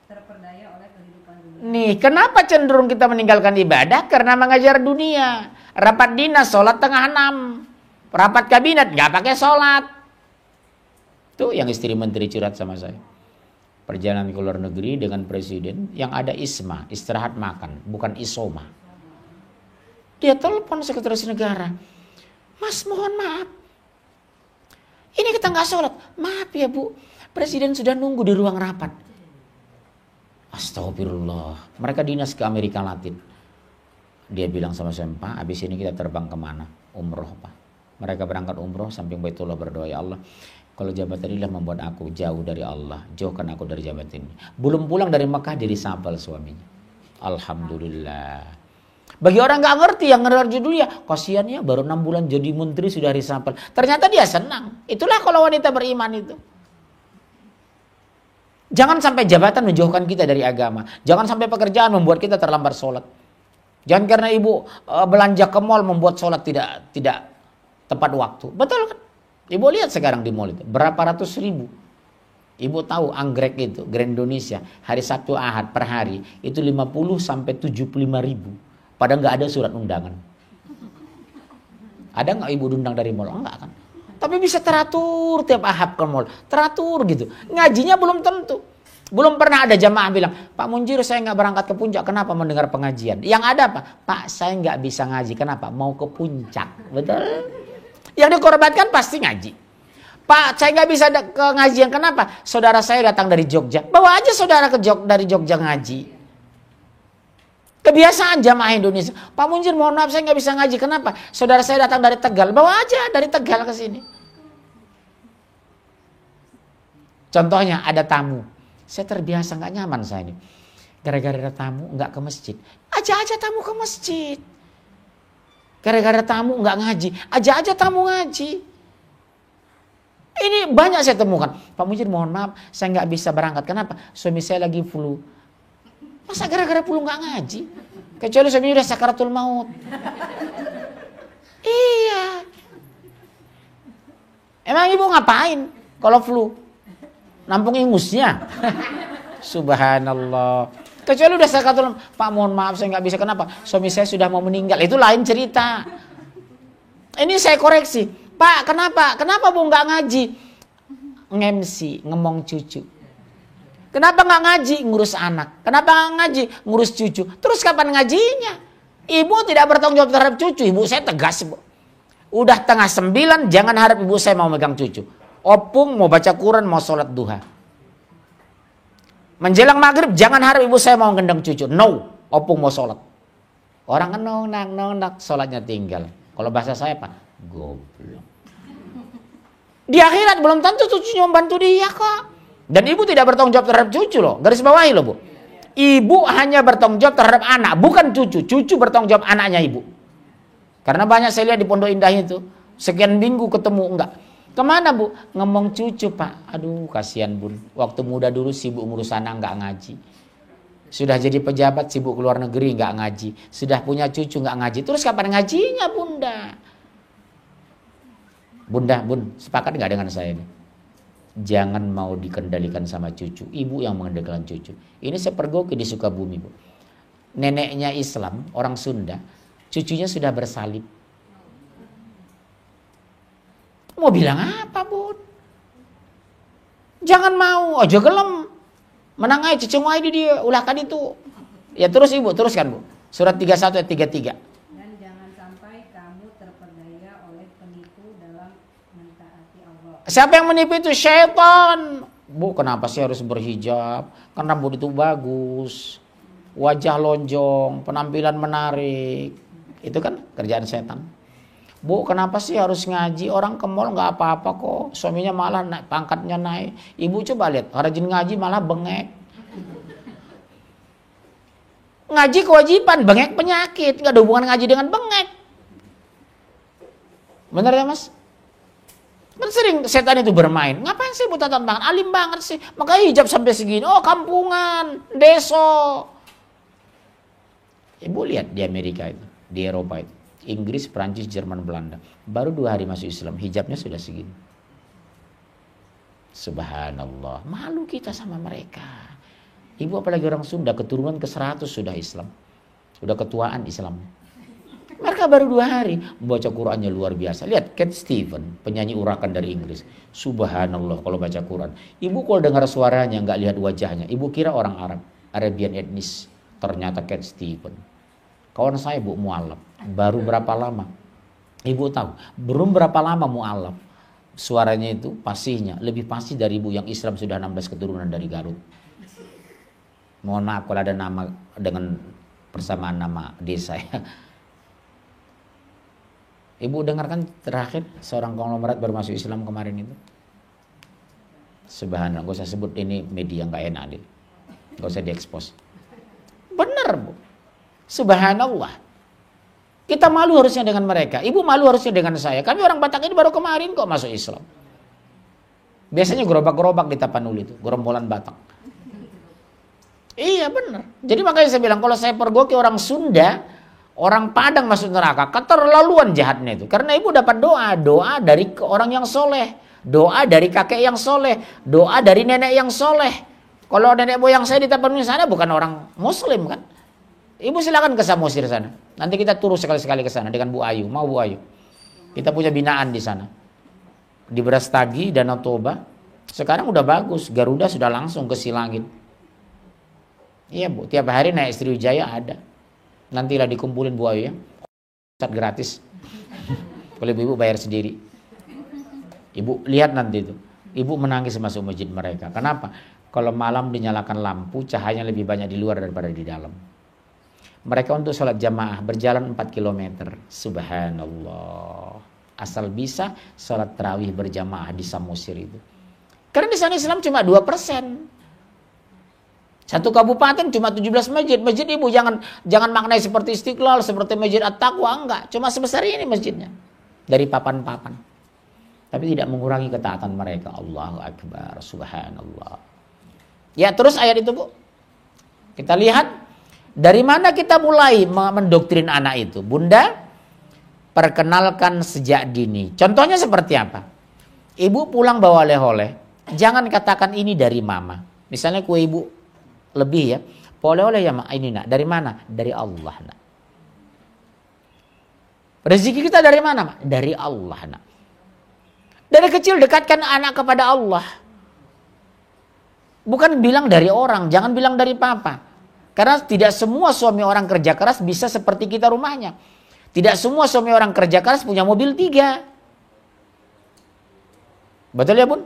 terperdaya oleh kehidupan dunia.
Nih kenapa cenderung kita meninggalkan ibadah? Karena mengajar dunia. Rapat dinas sholat tengah 6. Rapat kabinet nggak pakai sholat. Tuh yang istri menteri curhat sama saya. Perjalanan ke luar negeri dengan presiden yang ada isma, istirahat makan, bukan isoma. Dia telepon sekretaris negara, Mas mohon maaf, ini kita nggak sholat. Maaf ya bu, presiden sudah nunggu di ruang rapat. Astagfirullah. Mereka dinas ke Amerika Latin. Dia bilang sama saya, Pak, habis ini kita terbang kemana? Umroh Pak. Mereka berangkat umroh samping Baitullah berdoa, ya Allah, kalau jabatan inilah membuat aku jauh dari Allah, jauhkan aku dari jabatan ini. Belum pulang dari Mekah dia disapal suaminya. Alhamdulillah. Bagi orang nggak ngerti, yang ngerti dunia, kasihan ya baru 6 bulan jadi menteri sudah resapel. Ternyata dia senang. Itulah kalau wanita beriman itu. Jangan sampai jabatan menjauhkan kita dari agama. Jangan sampai pekerjaan membuat kita terlambat sholat. Jangan karena ibu belanja ke mall membuat sholat tidak tepat waktu. Betul kan? Ibu lihat sekarang di mall itu berapa ratus ribu. Ibu tahu anggrek itu Grand Indonesia hari Sabtu Ahad per hari itu 50 sampai 75 ribu. Padahal nggak ada surat undangan. Ada nggak ibu diundang dari mall? Enggak kan? Tapi bisa teratur tiap Ahad ke mall, teratur gitu. Ngajinya belum tentu. Belum pernah ada jamaah bilang, Pak Munjir saya nggak berangkat ke puncak, kenapa mendengar pengajian? Yang ada apa? Pak saya nggak bisa ngaji, kenapa? Mau ke puncak, betul? Yang dikorbankan pasti ngaji. Pak saya nggak bisa ke ngajian, kenapa? Saudara saya datang dari Jogja, bawa aja saudara dari Jogja ngaji. Kebiasaan jamaah Indonesia. Pak Munjir mohon maaf saya nggak bisa ngaji, kenapa? Saudara saya datang dari Tegal, bawa aja dari Tegal ke sini. Contohnya ada tamu. Saya terbiasa nggak nyaman saya ini. Gara-gara ada tamu nggak ke masjid. Aja tamu ke masjid. Gara-gara tamu nggak ngaji. Aja tamu ngaji. Ini banyak saya temukan. Pak Mujir mohon maaf saya nggak bisa berangkat. Kenapa? Suami saya lagi flu. Masa gara-gara flu nggak ngaji? Kecuali suami udah sakaratul maut. Iya. Emang ibu ngapain kalau flu? Nampung ingusnya. Subhanallah. Kecuali udah sakaratul, Pak mohon maaf saya nggak bisa, kenapa? Suami saya sudah mau meninggal. Itu lain cerita. Ini saya koreksi. Pak kenapa bu nggak ngaji? Ngemsi, ngomong cucu. Kenapa nggak ngaji? Ngurus anak. Kenapa nggak ngaji? Ngurus cucu. Terus kapan ngajinya? Ibu tidak bertanggung jawab terhadap cucu. Ibu saya tegas bu. Udah 8:30 jangan harap ibu saya mau megang cucu. Opung mau baca Quran, mau sholat duha. Menjelang maghrib jangan harap ibu saya mau gendong cucu. No, opung mau sholat. Orang kan nongnak, sholatnya tinggal. Kalau bahasa saya apa? Goblok. Di akhirat belum tentu cucunya membantu dia kok. Dan ibu tidak bertanggung jawab terhadap cucu loh. Garis bawahi loh bu. Ibu hanya bertanggung jawab terhadap anak, bukan cucu. Cucu bertanggung jawab anaknya ibu. Karena banyak saya lihat di Pondok Indah itu. Sekian minggu ketemu enggak. Kemana bu? Ngomong cucu pak. Aduh kasihan bun. Waktu muda dulu sibuk ngurus anak nggak ngaji. Sudah jadi pejabat sibuk keluar negeri nggak ngaji. Sudah punya cucu nggak ngaji. Terus kapan ngajinya bunda? Bun, sepakat nggak dengan saya ini? Jangan mau dikendalikan sama cucu. Ibu yang mengendalikan cucu. Ini saya pergoki di Sukabumi bu. Neneknya Islam, orang Sunda. Cucunya sudah bersalib. Mau bilang apa bun? Jangan mau, aja gelem. Menang aja ceceng wae di dia, ulahkan itu. Ya terus ibu, teruskan bu. Surat 31 ayat 33.
Dan jangan sampai kamu terperdaya oleh penipu dalam mentaati Allah.
Siapa yang menipu itu? Syaitan. Bu, kenapa sih harus berhijab? Kan rambut itu bagus, wajah lonjong, penampilan menarik. Itu kan kerjaan setan. Bu, kenapa sih harus ngaji? Orang ke mall nggak apa-apa kok. Suaminya malah naik, pangkatnya naik. Ibu coba lihat, rajin ngaji malah bengek. Ngaji kewajiban, bengek penyakit. Nggak ada hubungan ngaji dengan bengek. Bener ya mas? Kan sering setan itu bermain. Ngapain sih buta tantangan? Alim banget sih. Makanya hijab sampai segini. Oh, kampungan, deso. Ibu lihat di Amerika itu, di Eropa itu. Inggris, Prancis, Jerman, Belanda. Baru 2 hari masuk Islam, hijabnya sudah segini. Subhanallah. Malu kita sama mereka. Ibu apalagi orang Sunda, keturunan ke-100 sudah Islam. Sudah ketuaan Islamnya. Mereka baru 2 hari membaca Qurannya luar biasa. Lihat Cat Stevens, penyanyi urakan dari Inggris. Subhanallah kalau baca Quran. Ibu kalau dengar suaranya nggak lihat wajahnya, ibu kira orang Arab, Arabian etnis. Ternyata Cat Stevens. Kawan saya Bu mualaf. Baru berapa lama? Ibu tahu, belum berapa lama mualaf. Suaranya itu pasihnya lebih pasih dari ibu yang Islam sudah 16 keturunan dari Garut. Mohon maaf kalau ada nama dengan persamaan nama desa ya. Ibu dengarkan terakhir seorang konglomerat baru masuk Islam kemarin itu. Subhanallah, gak usah sebut ini media gak enak deh. Gak usah diekspos. Bener Bu. Subhanallah. Kita malu harusnya dengan mereka. Ibu malu harusnya dengan saya. Kami orang Batak ini baru kemarin kok masuk Islam. Biasanya gerobak-gerobak di Tapanuli itu. Gerombolan Batak. Iya bener. Jadi makanya saya bilang kalau saya pergoki orang Sunda, orang Padang masuk neraka, keterlaluan jahatnya itu. Karena ibu dapat doa dari orang yang soleh, doa dari kakek yang soleh, doa dari nenek yang soleh. Kalau nenek moyang saya di Tapanuli sana bukan orang Muslim kan. Ibu silakan ke Samosir sana. Nanti kita turun sekali-sekali ke sana dengan Bu Ayu. Mau Bu Ayu? Kita punya binaan di sana. Di Brastagi, Danau Toba. Sekarang udah bagus. Garuda sudah langsung ke Silangit. Iya Bu, tiap hari naik Sriwijaya ada. Nantilah dikumpulin Bu Ayu ya. Cat gratis. Kalau ibu bayar sendiri. Ibu lihat nanti itu. Ibu menangis masuk masjid mereka. Kenapa? Kalau malam dinyalakan lampu, cahayanya lebih banyak di luar daripada di dalam. Mereka untuk sholat jamaah berjalan 4 km. Subhanallah. Asal bisa sholat tarawih berjamaah di Samosir itu. Karena di sana Islam cuma 2%. Satu kabupaten cuma 17 masjid. Masjid ibu jangan maknai seperti Istiqlal, seperti Masjid At-Taqwa, enggak. Cuma sebesar ini masjidnya. Dari papan-papan. Tapi tidak mengurangi ketaatan mereka. Allahu Akbar. Subhanallah. Ya terus ayat itu Bu. Kita lihat. Dari mana kita mulai mendoktrin anak itu? Bunda, perkenalkan sejak dini. Contohnya seperti apa? Ibu pulang bawa oleh-oleh. Jangan katakan ini dari mama. Misalnya kue ibu lebih ya. Oleh-oleh ya ini nak. Dari mana? Dari Allah nak. Rezeki kita dari mana? Dari Allah nak. Dari kecil dekatkan anak kepada Allah. Bukan bilang dari orang. Jangan bilang dari papa. Karena tidak semua suami orang kerja keras bisa seperti kita rumahnya. Tidak semua suami orang kerja keras punya mobil 3. Betul ya Bun?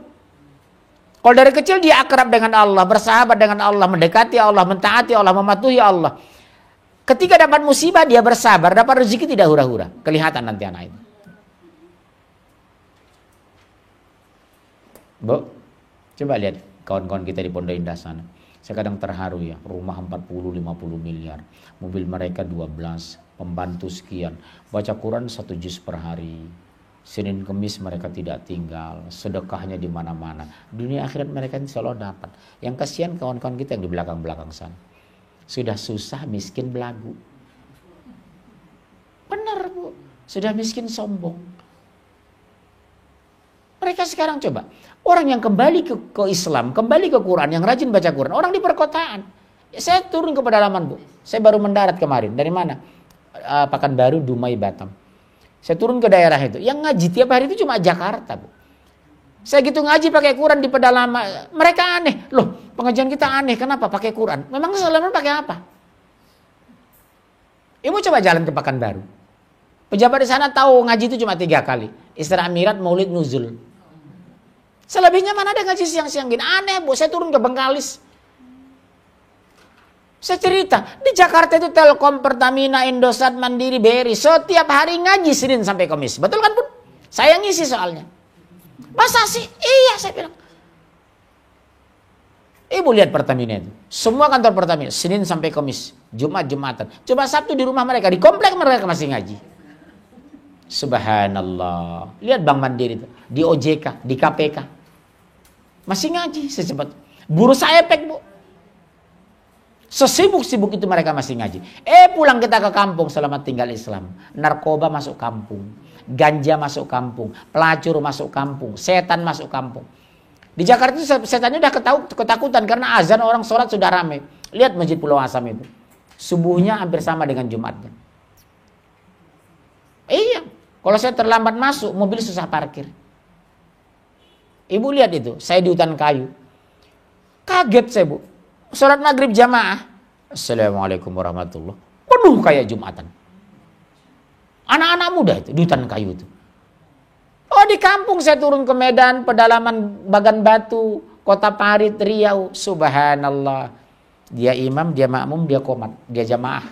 Kalau dari kecil dia akrab dengan Allah, bersahabat dengan Allah, mendekati Allah, mentaati Allah, mematuhi Allah. Ketika dapat musibah dia bersabar, dapat rezeki tidak hura-hura. Kelihatan nanti anak itu. Bu, coba lihat kawan-kawan kita di Pondok Indah sana. Saya kadang terharu ya, rumah 40-50 miliar, mobil mereka 12, pembantu sekian, baca Quran 1 juz per hari, Senin Kemis mereka tidak tinggal, sedekahnya di mana-mana, dunia akhirat mereka insya Allah dapat. Yang kasihan kawan-kawan kita yang di belakang-belakang sana, sudah susah miskin belagu, benar Bu, sudah miskin sombong. Mereka sekarang coba, orang yang kembali ke Islam, kembali ke Quran, yang rajin baca Quran, orang di perkotaan. Saya turun ke pedalaman Bu, saya baru mendarat kemarin, dari mana? Pekanbaru, Dumai, Batam. Saya turun ke daerah itu, yang ngaji tiap hari itu cuma Jakarta Bu. Saya gitu ngaji pakai Quran di pedalaman, mereka aneh, loh pengajian kita aneh, kenapa pakai Quran? Memang selama pakai apa? Ibu coba jalan ke Pekanbaru. Pejabat di sana tahu ngaji itu cuma 3 kali, Isra Mi'raj, Maulid, Nuzul. Selebihnya mana ada ngaji siang-siang gini. Aneh Bu, saya turun ke Bengkalis. Saya cerita, di Jakarta itu Telkom, Pertamina, Indosat, Mandiri, BRI. Setiap hari ngaji Senin sampai Kamis. Betul kan Bun? Saya ngisi soalnya. Masa sih? Iya saya bilang. Ibu lihat Pertamina itu. Semua kantor Pertamina, Senin sampai Kamis. Jumat-Jumatan. Coba Sabtu di rumah mereka, di komplek mereka masih ngaji. Subhanallah. Lihat Bank Mandiri itu. Di OJK, di KPK. Masih ngaji secepat. Bursa efek Bu. Sesibuk-sibuk itu mereka masih ngaji. Pulang kita ke kampung, selamat tinggal Islam. Narkoba masuk kampung. Ganja masuk kampung. Pelacur masuk kampung. Setan masuk kampung. Di Jakarta itu setannya udah ketakutan karena azan orang sholat sudah ramai. Lihat Masjid Pulau Asam itu. Subuhnya hampir sama dengan Jumatnya. Iya. Kalau saya terlambat masuk, mobil susah parkir. Ibu lihat itu, saya di hutan kayu. Kaget saya Bu. Sholat maghrib jamaah. Assalamualaikum warahmatullahi wabarakatuh. Penuh kayak Jumatan. Anak-anak muda itu, di hutan kayu itu. Oh di kampung saya turun ke Medan, pedalaman Bagan Batu, Kota Parit, Riau. Subhanallah. Dia imam, dia makmum, dia qomat, dia jamaah.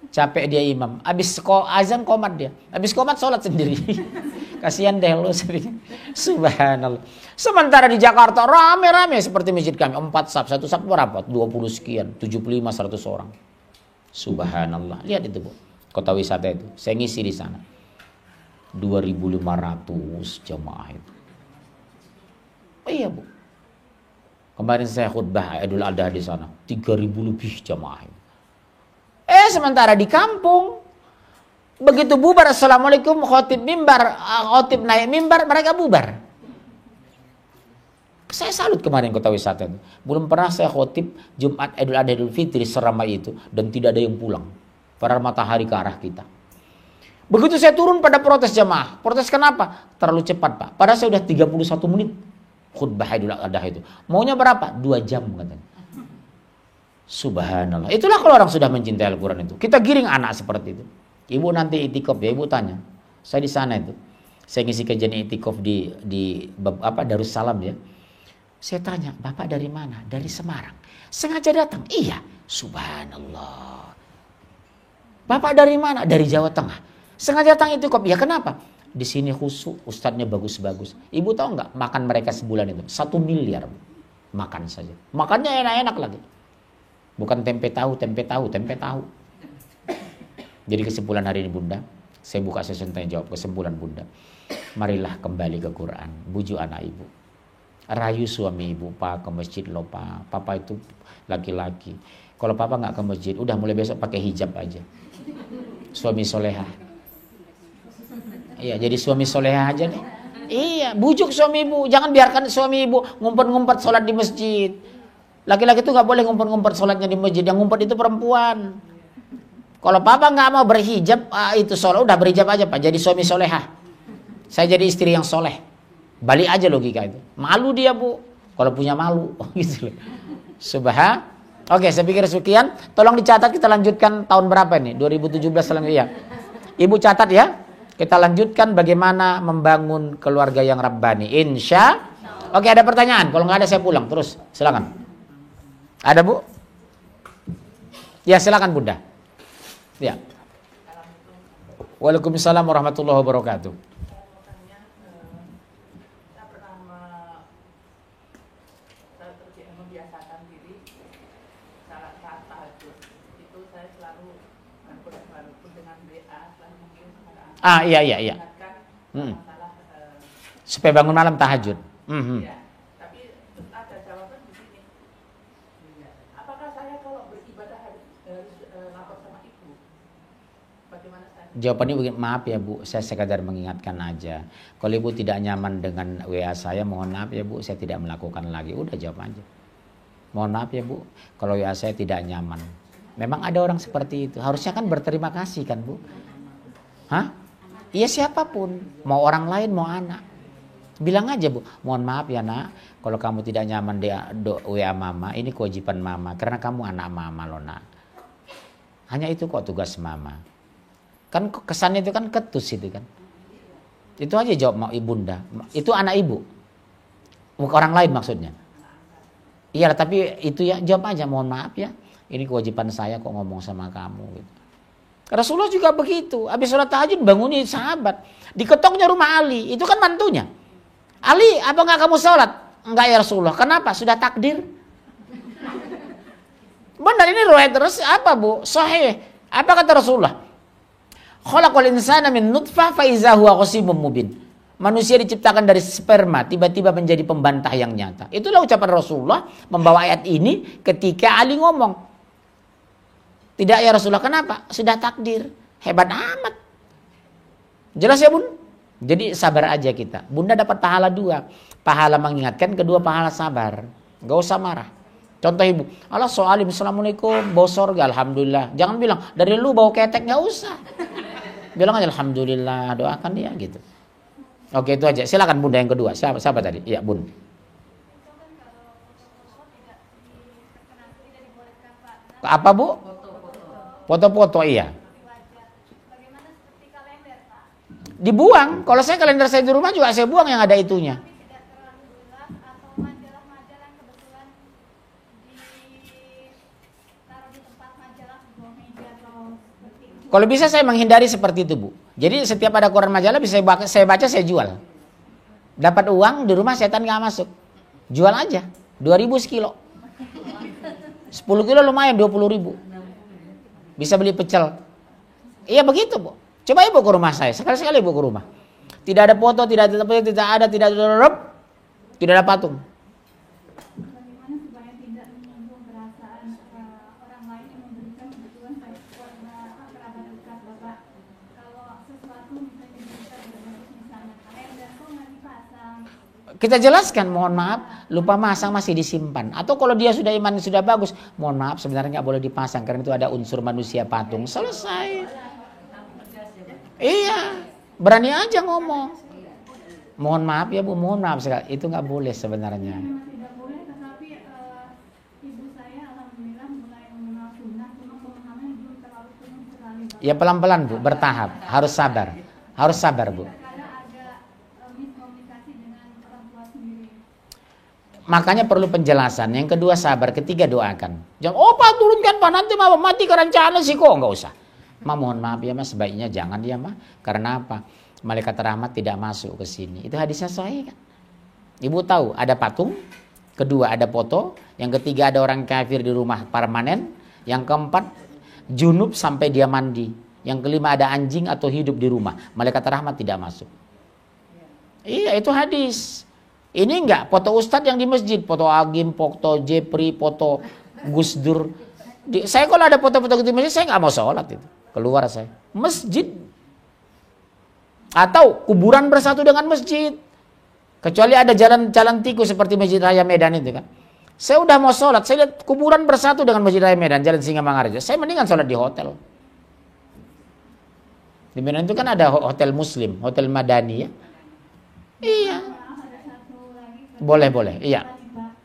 Capek dia imam. Habis azan qomat dia. Habis qomat sholat sendiri. Kasihan deh lo. Subhanallah. Sementara di Jakarta rame-rame seperti masjid kami. 4 saf. 1 saf berapa? 20 sekian. 75-100 orang. Subhanallah. Lihat itu Bu. Kota wisata itu. Saya ngisi di sana. 2.500 jamaah itu. Oh iya Bu. Kemarin saya khutbah Idul Adha di sana. 3.000 lebih jamaah itu. Sementara di kampung begitu bubar assalamualaikum khotib mimbar, khotib naik mimbar, mereka bubar. Saya salut kemarin kota wisata itu. Belum pernah saya khotib Jumat Idul Adha Idul Fitri seramai itu dan tidak ada yang pulang. Padahal matahari ke arah kita. Begitu saya turun pada protes jamaah. Protes kenapa? Terlalu cepat Pak. Padahal saya sudah 31 menit khutbah Idul Adha itu. Maunya berapa? 2 jam katanya. Subhanallah. Itulah kalau orang sudah mencintai Al-Quran itu. Kita giring anak seperti itu. Ibu nanti itikaf ya, ibu tanya. Saya di sana itu. Saya ngisi kajian itikaf di Darussalam ya. Saya tanya, Bapak dari mana? Dari Semarang. Sengaja datang? Iya. Subhanallah. Bapak dari mana? Dari Jawa Tengah. Sengaja datang itikaf. Ya kenapa? Di sini khusyuk, ustadznya bagus-bagus. Ibu tahu nggak makan mereka sebulan itu? 1 miliar. Makan saja. Makannya enak-enak lagi. Bukan tempe tahu. Jadi kesimpulan hari ini Bunda, saya buka sesi tanya jawab. Kesimpulan Bunda, marilah kembali ke Quran, bujuk anak ibu, rayu suami ibu, Pak ke masjid loh Pak, Papa itu laki-laki. Kalau Papa nggak ke masjid, udah mulai besok pakai hijab aja. Suami soleha. Iya, jadi suami soleha aja deh. Iya, bujuk suami ibu, jangan biarkan suami ibu ngumpet-ngumpet sholat di masjid. Laki-laki itu nggak boleh ngumpet-ngumpet sholatnya di masjid. Yang ngumpet itu perempuan. Kalau Papa nggak mau berhijab, itu sholat udah berhijab aja Pak. Jadi suami solehah. Saya jadi istri yang soleh. Balik aja logika itu. Malu dia Bu. Kalau punya malu, gitu loh. Oke, saya pikir sekian. Tolong dicatat kita lanjutkan tahun berapa ini? 2017 selanjutnya. Ibu catat ya. Kita lanjutkan bagaimana membangun keluarga yang rabbani. Insya. Oke, ada pertanyaan? Kalau nggak ada saya pulang terus. Silakan. Ada Bu? Ya silakan Bunda. Ya. Waalaikumsalam warahmatullahi wabarakatuh.
Saya pernah membiasakan diri saat tahajud itu saya selalu walaupun dengan WA selalu mengirim kepada anak.
Iya.
Masalah
Supaya bangun malam tahajud.
ya. Tapi ada jawaban di sini. Apakah saya kalau beribadah harus lapor sama ibu? Bagaimana saya?
Jawabannya begini, maaf ya Bu, saya sekadar mengingatkan aja. Kalau Ibu tidak nyaman dengan WA saya, mohon maaf ya Bu, saya tidak melakukan lagi. Udah jawab aja. Mohon maaf ya Bu, kalau WA saya tidak nyaman. Memang ada orang seperti itu. Harusnya kan berterima kasih kan Bu. Hah? Iya siapapun. Mau orang lain, mau anak. Bilang aja Bu, mohon maaf ya nak, kalau kamu tidak nyaman di WA mama, ini kewajiban mama. Karena kamu anak mama loh nak. Hanya itu kok tugas mama. Kan kesannya itu kan ketus itu kan. Itu aja jawab mau ibunda. Itu anak ibu. Bukan orang lain maksudnya. Iya, tapi itu ya jawab aja, mohon maaf ya. Ini kewajiban saya kok ngomong sama kamu gitu. Rasulullah juga begitu. Habis sholat tahajud bangunin sahabat. Diketoknya rumah Ali. Itu kan mantunya. Ali, apa enggak kamu sholat? Enggak ya Rasulullah. Kenapa? Sudah takdir. Benar, ini riwayat terus apa bu? Sahih. Apa kata Rasulullah? Khalaqal insana min nutfah fa iza huwa qasimun mubin. Manusia diciptakan dari sperma, tiba-tiba menjadi pembantah yang nyata. Itulah ucapan Rasulullah membawa ayat ini ketika Ali ngomong. Tidak ya Rasulullah, kenapa? Sudah takdir. Hebat amat. Jelas ya bun? Jadi sabar aja kita. Bunda dapat pahala 2. Pahala mengingatkan, kedua pahala sabar. Gak usah marah. Contoh ibu, Allah soalim, assalamualaikum, bau sorga, alhamdulillah. Jangan bilang, dari lu bau ketek, gak usah. Bilang aja alhamdulillah, doakan dia gitu. Oke itu aja, silakan bunda yang kedua. Siapa tadi? Iya bun. Apa bu? Foto-foto iya. Dibuang. Kalau saya kalender saya di rumah juga saya buang yang ada itunya. Kalau bisa saya menghindari seperti itu bu. Jadi setiap ada koran majalah bisa saya baca saya jual. Dapat uang di rumah setan nggak masuk. Jual aja 2.000 sekilo. 10 kilo lumayan 20.000. Bisa beli pecel. Iya begitu bu. Coba ibu ke rumah saya. Sekali-sekali ibu ke rumah. Tidak ada foto, tidak ada patung.
Bagaimana supaya tidak menyinggung perasaan orang lain yang memberikan kebutuhan baik keluarga kerabat dekat bapak. Kalau sesuatu misalnya diberikan misalnya kalender kok nggak dipasang.
Kita jelaskan, mohon maaf, lupa masang masih disimpan. Atau kalau dia sudah iman sudah bagus, mohon maaf sebenarnya nggak boleh dipasang karena itu ada unsur manusia patung. Selesai. Iya, berani aja ngomong. Mohon maaf ya bu, mohon maaf sekali. Itu nggak boleh sebenarnya.
Memang tidak boleh, tetapi ibu saya alhamdulillah mulai mengenal sunnah, cuma pemahaman belum terlalu penuh sekali.
Ya pelan-pelan bu, bertahap. Harus sabar. Harus sabar bu.
Karena ada miskomunikasi dengan orang tua sendiri.
Makanya perlu penjelasan. Yang kedua sabar, ketiga doakan. Jangan, oh pak turunkan pak nanti mama mati kerencana sih kok. Nggak usah. Ma mohon maaf ya mas, sebaiknya jangan ya ma. Karena apa? Malaikat rahmat tidak masuk ke sini. Itu hadisnya sahih kan. Ibu tahu ada patung, kedua ada foto, yang ketiga ada orang kafir di rumah permanen, yang keempat junub sampai dia mandi, yang kelima ada anjing atau hidup di rumah. Malaikat rahmat tidak masuk. Iya itu hadis. Ini enggak foto ustadz yang di masjid, foto Agim, foto Jepri, foto Gus Dur. Saya kalau ada foto-foto di masjid saya nggak mau sholat itu. Keluar saya. Masjid. Atau kuburan bersatu dengan masjid. Kecuali ada jalan tikus seperti Masjid Raya Medan itu kan. Saya udah mau sholat, saya lihat kuburan bersatu dengan Masjid Raya Medan, Jalan Singamangaraja. Saya mendingan sholat di hotel. Di Medan itu kan ada hotel Muslim, hotel Madani ya. Iya. Boleh, iya.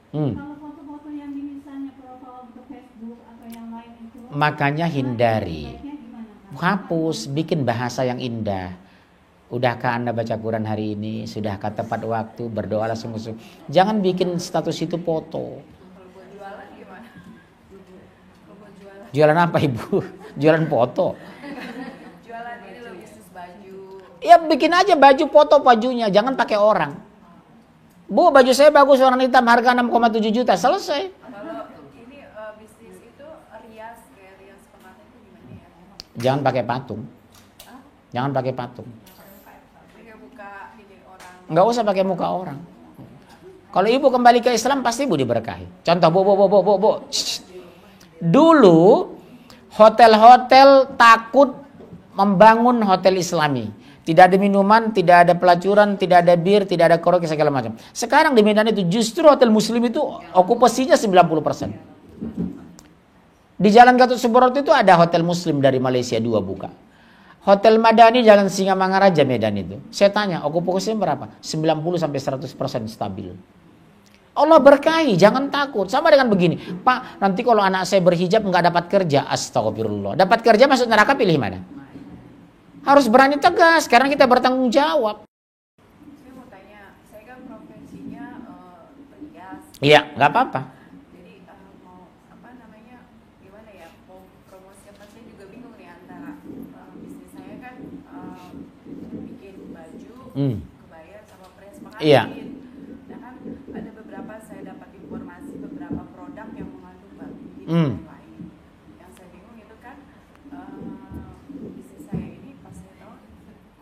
Kalau foto-foto yang misalnya profil untuk Facebook atau yang lain itu,
Makanya hindari. Hapus, bikin bahasa yang indah. Udahkah Anda baca Quran hari ini? Sudahkah tepat waktu? Berdoalah sungguh-sungguh. Jangan bikin status itu foto.
Kalau buat jualan gimana? Kalau buat jualan.
Jualan apa ibu? Jualan foto.
Jualan ini loh bisnis baju.
Ya bikin aja baju foto bajunya. Jangan pakai orang. Bu baju saya bagus warna hitam harga 6,7 juta. Selesai.
Kalau ini bisnis itu rias kayak rias pengantin itu gimana ya?
Jangan pakai patung. Jangan pakai patung.
Kayak buka ini orang.
Nggak usah pakai muka orang. Kalau ibu kembali ke Islam pasti ibu diberkahi. Contoh bu. Shh. Dulu hotel-hotel takut membangun hotel Islami. Tidak ada minuman, tidak ada pelacuran, tidak ada bir, tidak ada karaoke segala macam. Sekarang di Medan itu justru hotel Muslim itu okupasinya 90%. Di Jalan Gatot Subroto itu ada hotel Muslim dari Malaysia 2 buka. Hotel Madani Jalan Singamangaraja Medan itu. Saya tanya, okupasinya berapa? 90 sampai 100% stabil. Allah berkahi, jangan takut. Sama dengan begini, Pak, nanti kalau anak saya berhijab nggak dapat kerja, astagfirullah. Dapat kerja masuk neraka pilih mana? Harus berani tegas, karena kita bertanggung jawab. Iya, nggak apa-apa.
Jadi mau apa namanya, gimana ya, mau promosi apa, saya juga bingung nih antara bisnis saya kan bikin baju, kebaya sama press pengantin.
Iya.
Nah kan ada beberapa saya dapat informasi beberapa produk yang mengandung babi dan lain-lain. Yang saya bingung itu kan bisnis saya ini pas saya tahu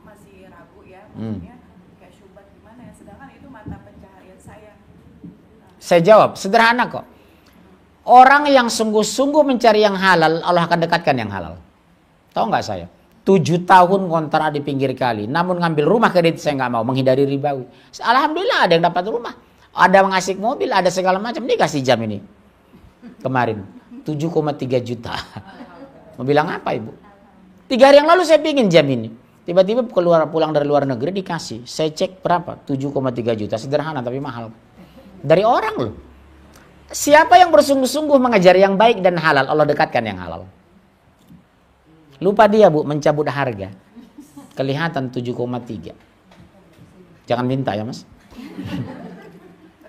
masih ragu ya, maksudnya kayak syubhat gimana ya, sedangkan itu mata pencaharian saya.
Saya jawab, sederhana kok. Orang yang sungguh-sungguh mencari yang halal, Allah akan dekatkan yang halal. Tahu nggak saya? 7 tahun kontrak di pinggir kali, namun ngambil rumah kredit saya nggak mau, menghindari ribawi. Alhamdulillah ada yang dapat rumah, ada mengasih mobil, ada segala macam. Dikasih jam ini kemarin 7,3 juta. Mau bilang apa ibu? 3 hari yang lalu saya pingin jam ini, tiba-tiba pulang dari luar negeri dikasih. Saya cek berapa? 7,3 juta. Sederhana tapi mahal. Dari orang loh. Siapa yang bersungguh-sungguh mengajar yang baik dan halal, Allah dekatkan yang halal. Lupa dia bu, mencabut harga. Kelihatan 7,3. Jangan minta ya mas.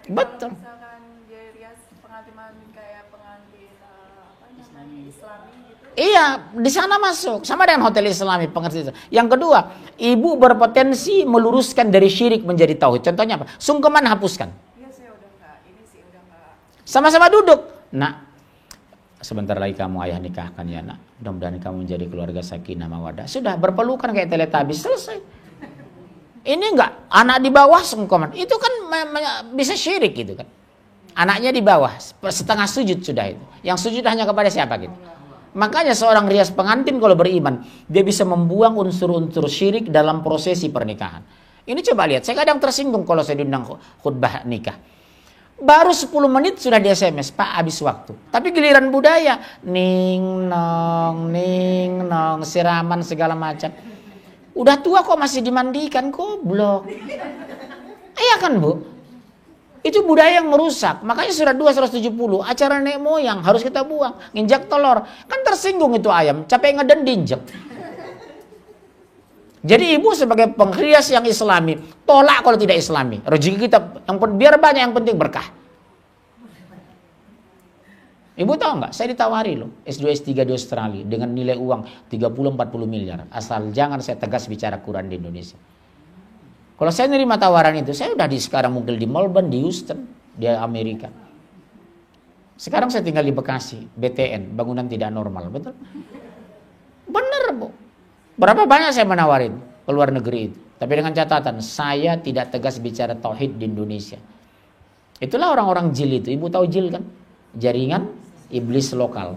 Betul.
Misalkan dia rias pengantin kayak pengantin apa namanya Islami gitu.
Iya, di sana masuk. Sama dengan hotel Islami, pengertian. Yang kedua, ibu berpotensi meluruskan dari syirik menjadi tauhid. Contohnya apa? Sungkeman hapuskan. Sama-sama duduk. Nak, sebentar lagi kamu ayah nikahkan ya nak. Mudah-mudahan kamu menjadi keluarga sakinah mawaddah. Sudah berpelukan kayak Teletubbies, selesai. Ini enggak, anak di bawah sungkeman. Itu kan bisa syirik gitu kan. Anaknya di bawah, setengah sujud sudah itu. Yang sujud hanya kepada siapa gitu. Makanya seorang rias pengantin kalau beriman, dia bisa membuang unsur-unsur syirik dalam prosesi pernikahan. Ini coba lihat, saya kadang tersinggung kalau saya diundang khutbah nikah. Baru 10 menit sudah di SMS, Pak habis waktu. Tapi giliran budaya, ning nong, siraman segala macam. Udah tua kok masih dimandikan, goblok. Iya kan bu? Itu budaya yang merusak. Makanya surat 2 170, acara nenek moyang harus kita buang. Nginjak telur, kan tersinggung itu ayam, capek ngeden dinjek. Jadi ibu sebagai penghias yang islami, tolak kalau tidak islami. Rezeki kita, biar banyak yang penting berkah. Ibu tahu nggak? Saya ditawari loh, S2 S3 di Australia dengan nilai uang 30-40 miliar. Asal jangan saya tegas bicara Quran di Indonesia. Kalau saya nerima tawaran itu, saya udah sekarang mungkin di Melbourne, di Houston, di Amerika. Sekarang saya tinggal di Bekasi, BTN, bangunan tidak normal, betul? Bener bu. Berapa banyak saya menawarin ke luar negeri itu. Tapi dengan catatan, saya tidak tegas bicara tauhid di Indonesia. Itulah orang-orang jil itu. Ibu tahu jil kan? Jaringan iblis lokal.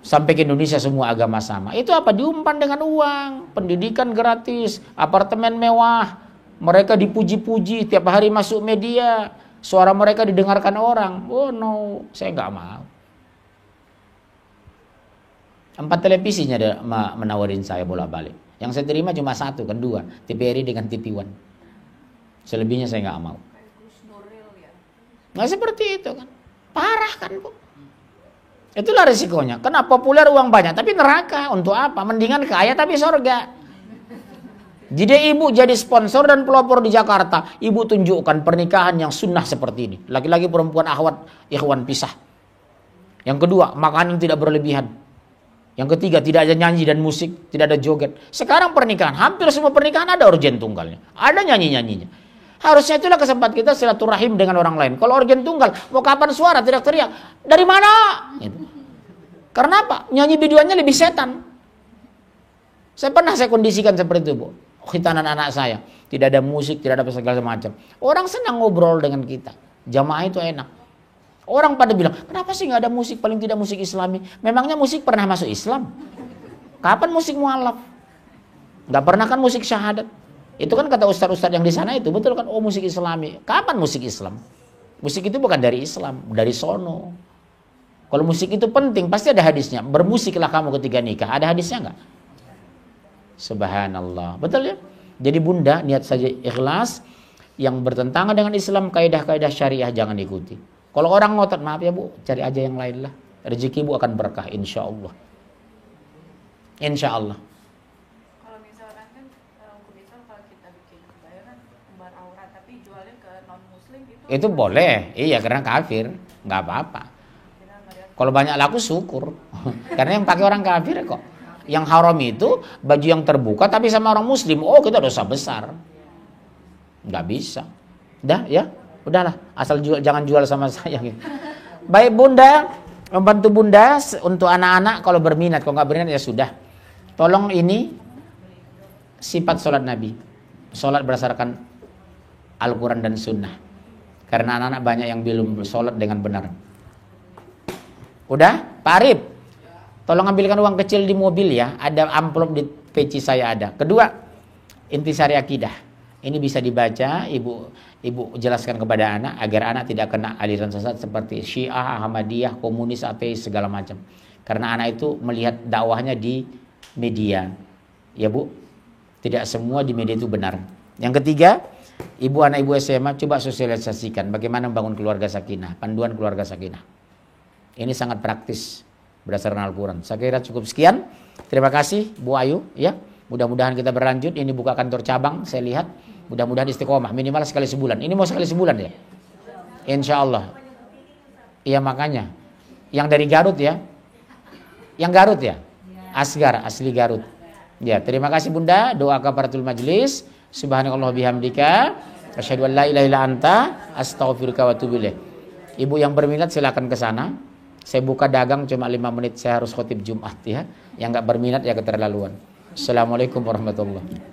Sampai ke Indonesia semua agama sama. Itu apa? Diumpan dengan uang. Pendidikan gratis. Apartemen mewah. Mereka dipuji-puji. Tiap hari masuk media. Suara mereka didengarkan orang. Oh no, saya nggak mau. 4 televisinya ada menawarin saya bolak-balik. Yang saya terima cuma 1 kan 2, TVRI dengan TV One. Selebihnya saya nggak mau. Nggak seperti itu kan, parah kan bu. Itulah resikonya. Karena populer uang banyak, tapi neraka untuk apa? Mendingan kaya tapi surga. Jadi ibu jadi sponsor dan pelopor di Jakarta, ibu tunjukkan pernikahan yang sunnah seperti ini. Laki-laki perempuan akhwat ikhwan pisah. Yang kedua, makanan tidak berlebihan. Yang ketiga, tidak ada nyanyi dan musik, tidak ada joget. Sekarang pernikahan, hampir semua pernikahan ada organ tunggalnya. Ada nyanyi-nyanyinya. Harusnya itulah kesempatan kita silaturahim dengan orang lain. Kalau organ tunggal, mau kapan suara, teriak-teriak. Dari mana? Gitu. Karena apa? Nyanyi biduannya lebih setan. Saya pernah kondisikan seperti itu, bu. Khitanan anak saya. Tidak ada musik, tidak ada segala macam. Orang senang ngobrol dengan kita. Jamaah itu enak. Orang pada bilang, kenapa sih nggak ada musik, paling tidak musik islami? Memangnya musik pernah masuk Islam? Kapan musik mualaf? Nggak pernah kan musik syahadat? Itu kan kata ustadz-ustadz yang di sana itu, betul kan? Oh musik islami. Kapan musik Islam? Musik itu bukan dari Islam, dari sono. Kalau musik itu penting, pasti ada hadisnya. Bermusiklah kamu ketika nikah. Ada hadisnya nggak? Subhanallah. Betul ya? Jadi bunda, niat saja ikhlas. Yang bertentangan dengan Islam, kaidah-kaidah syariah jangan ikuti. Kalau orang ngotot, maaf ya bu, cari aja yang lain lah. Rezeki bu akan berkah, insya Allah. Insya Allah.
Kalau misalkan kan, kalau kita bikin kebaya kan kembar aurat, tapi jualnya ke non muslim
Itu boleh, iya karena kafir, nggak apa-apa. Kalau banyak laku syukur, karena yang pakai orang kafir kok. Yang haram itu baju yang terbuka tapi sama orang muslim, oh kita dosa besar. Nggak bisa. Dah ya, udahlah, asal jangan jual sama saya gitu. Baik Bunda, membantu Bunda untuk anak-anak kalau berminat, kalau nggak berminat ya sudah. Tolong ini sifat sholat Nabi, sholat berdasarkan Al-Quran dan Sunnah. Karena anak-anak banyak yang belum sholat dengan benar. Udah, Pak Arif, tolong ambilkan uang kecil di mobil ya. Ada amplop di peci saya ada. Kedua, intisari akidah. Ini bisa dibaca, ibu jelaskan kepada anak agar anak tidak kena aliran sesat seperti Syiah, Ahmadiyah, komunis, ateis segala macam. Karena anak itu melihat dakwahnya di media. Ya Bu, tidak semua di media itu benar. Yang ketiga, ibu anak ibu SMA coba sosialisasikan bagaimana membangun keluarga sakinah, panduan keluarga sakinah. Ini sangat praktis berdasarkan Al-Quran. Saya kira cukup sekian. Terima kasih Bu Ayu ya. Mudah-mudahan kita berlanjut. Ini buka kantor cabang, saya lihat. Mudah-mudahan istiqomah minimal sekali sebulan. Ini mau sekali sebulan ya? Insya Allah. Iya makanya. Yang dari Garut ya? Yang Garut ya? Asgar, asli Garut. Ya, terima kasih Bunda. Doa kafaratul majlis. Subhanallah bihamdika. Asyhadu an la ilaha illa anta astaghfiruka wa atubu ilaik. Ibu yang berminat silakan ke sana. Saya buka dagang cuma 5 menit, saya harus khotib Jumat ya. Yang nggak berminat ya keterlaluan. Assalamualaikum warahmatullahi wabarakatuh.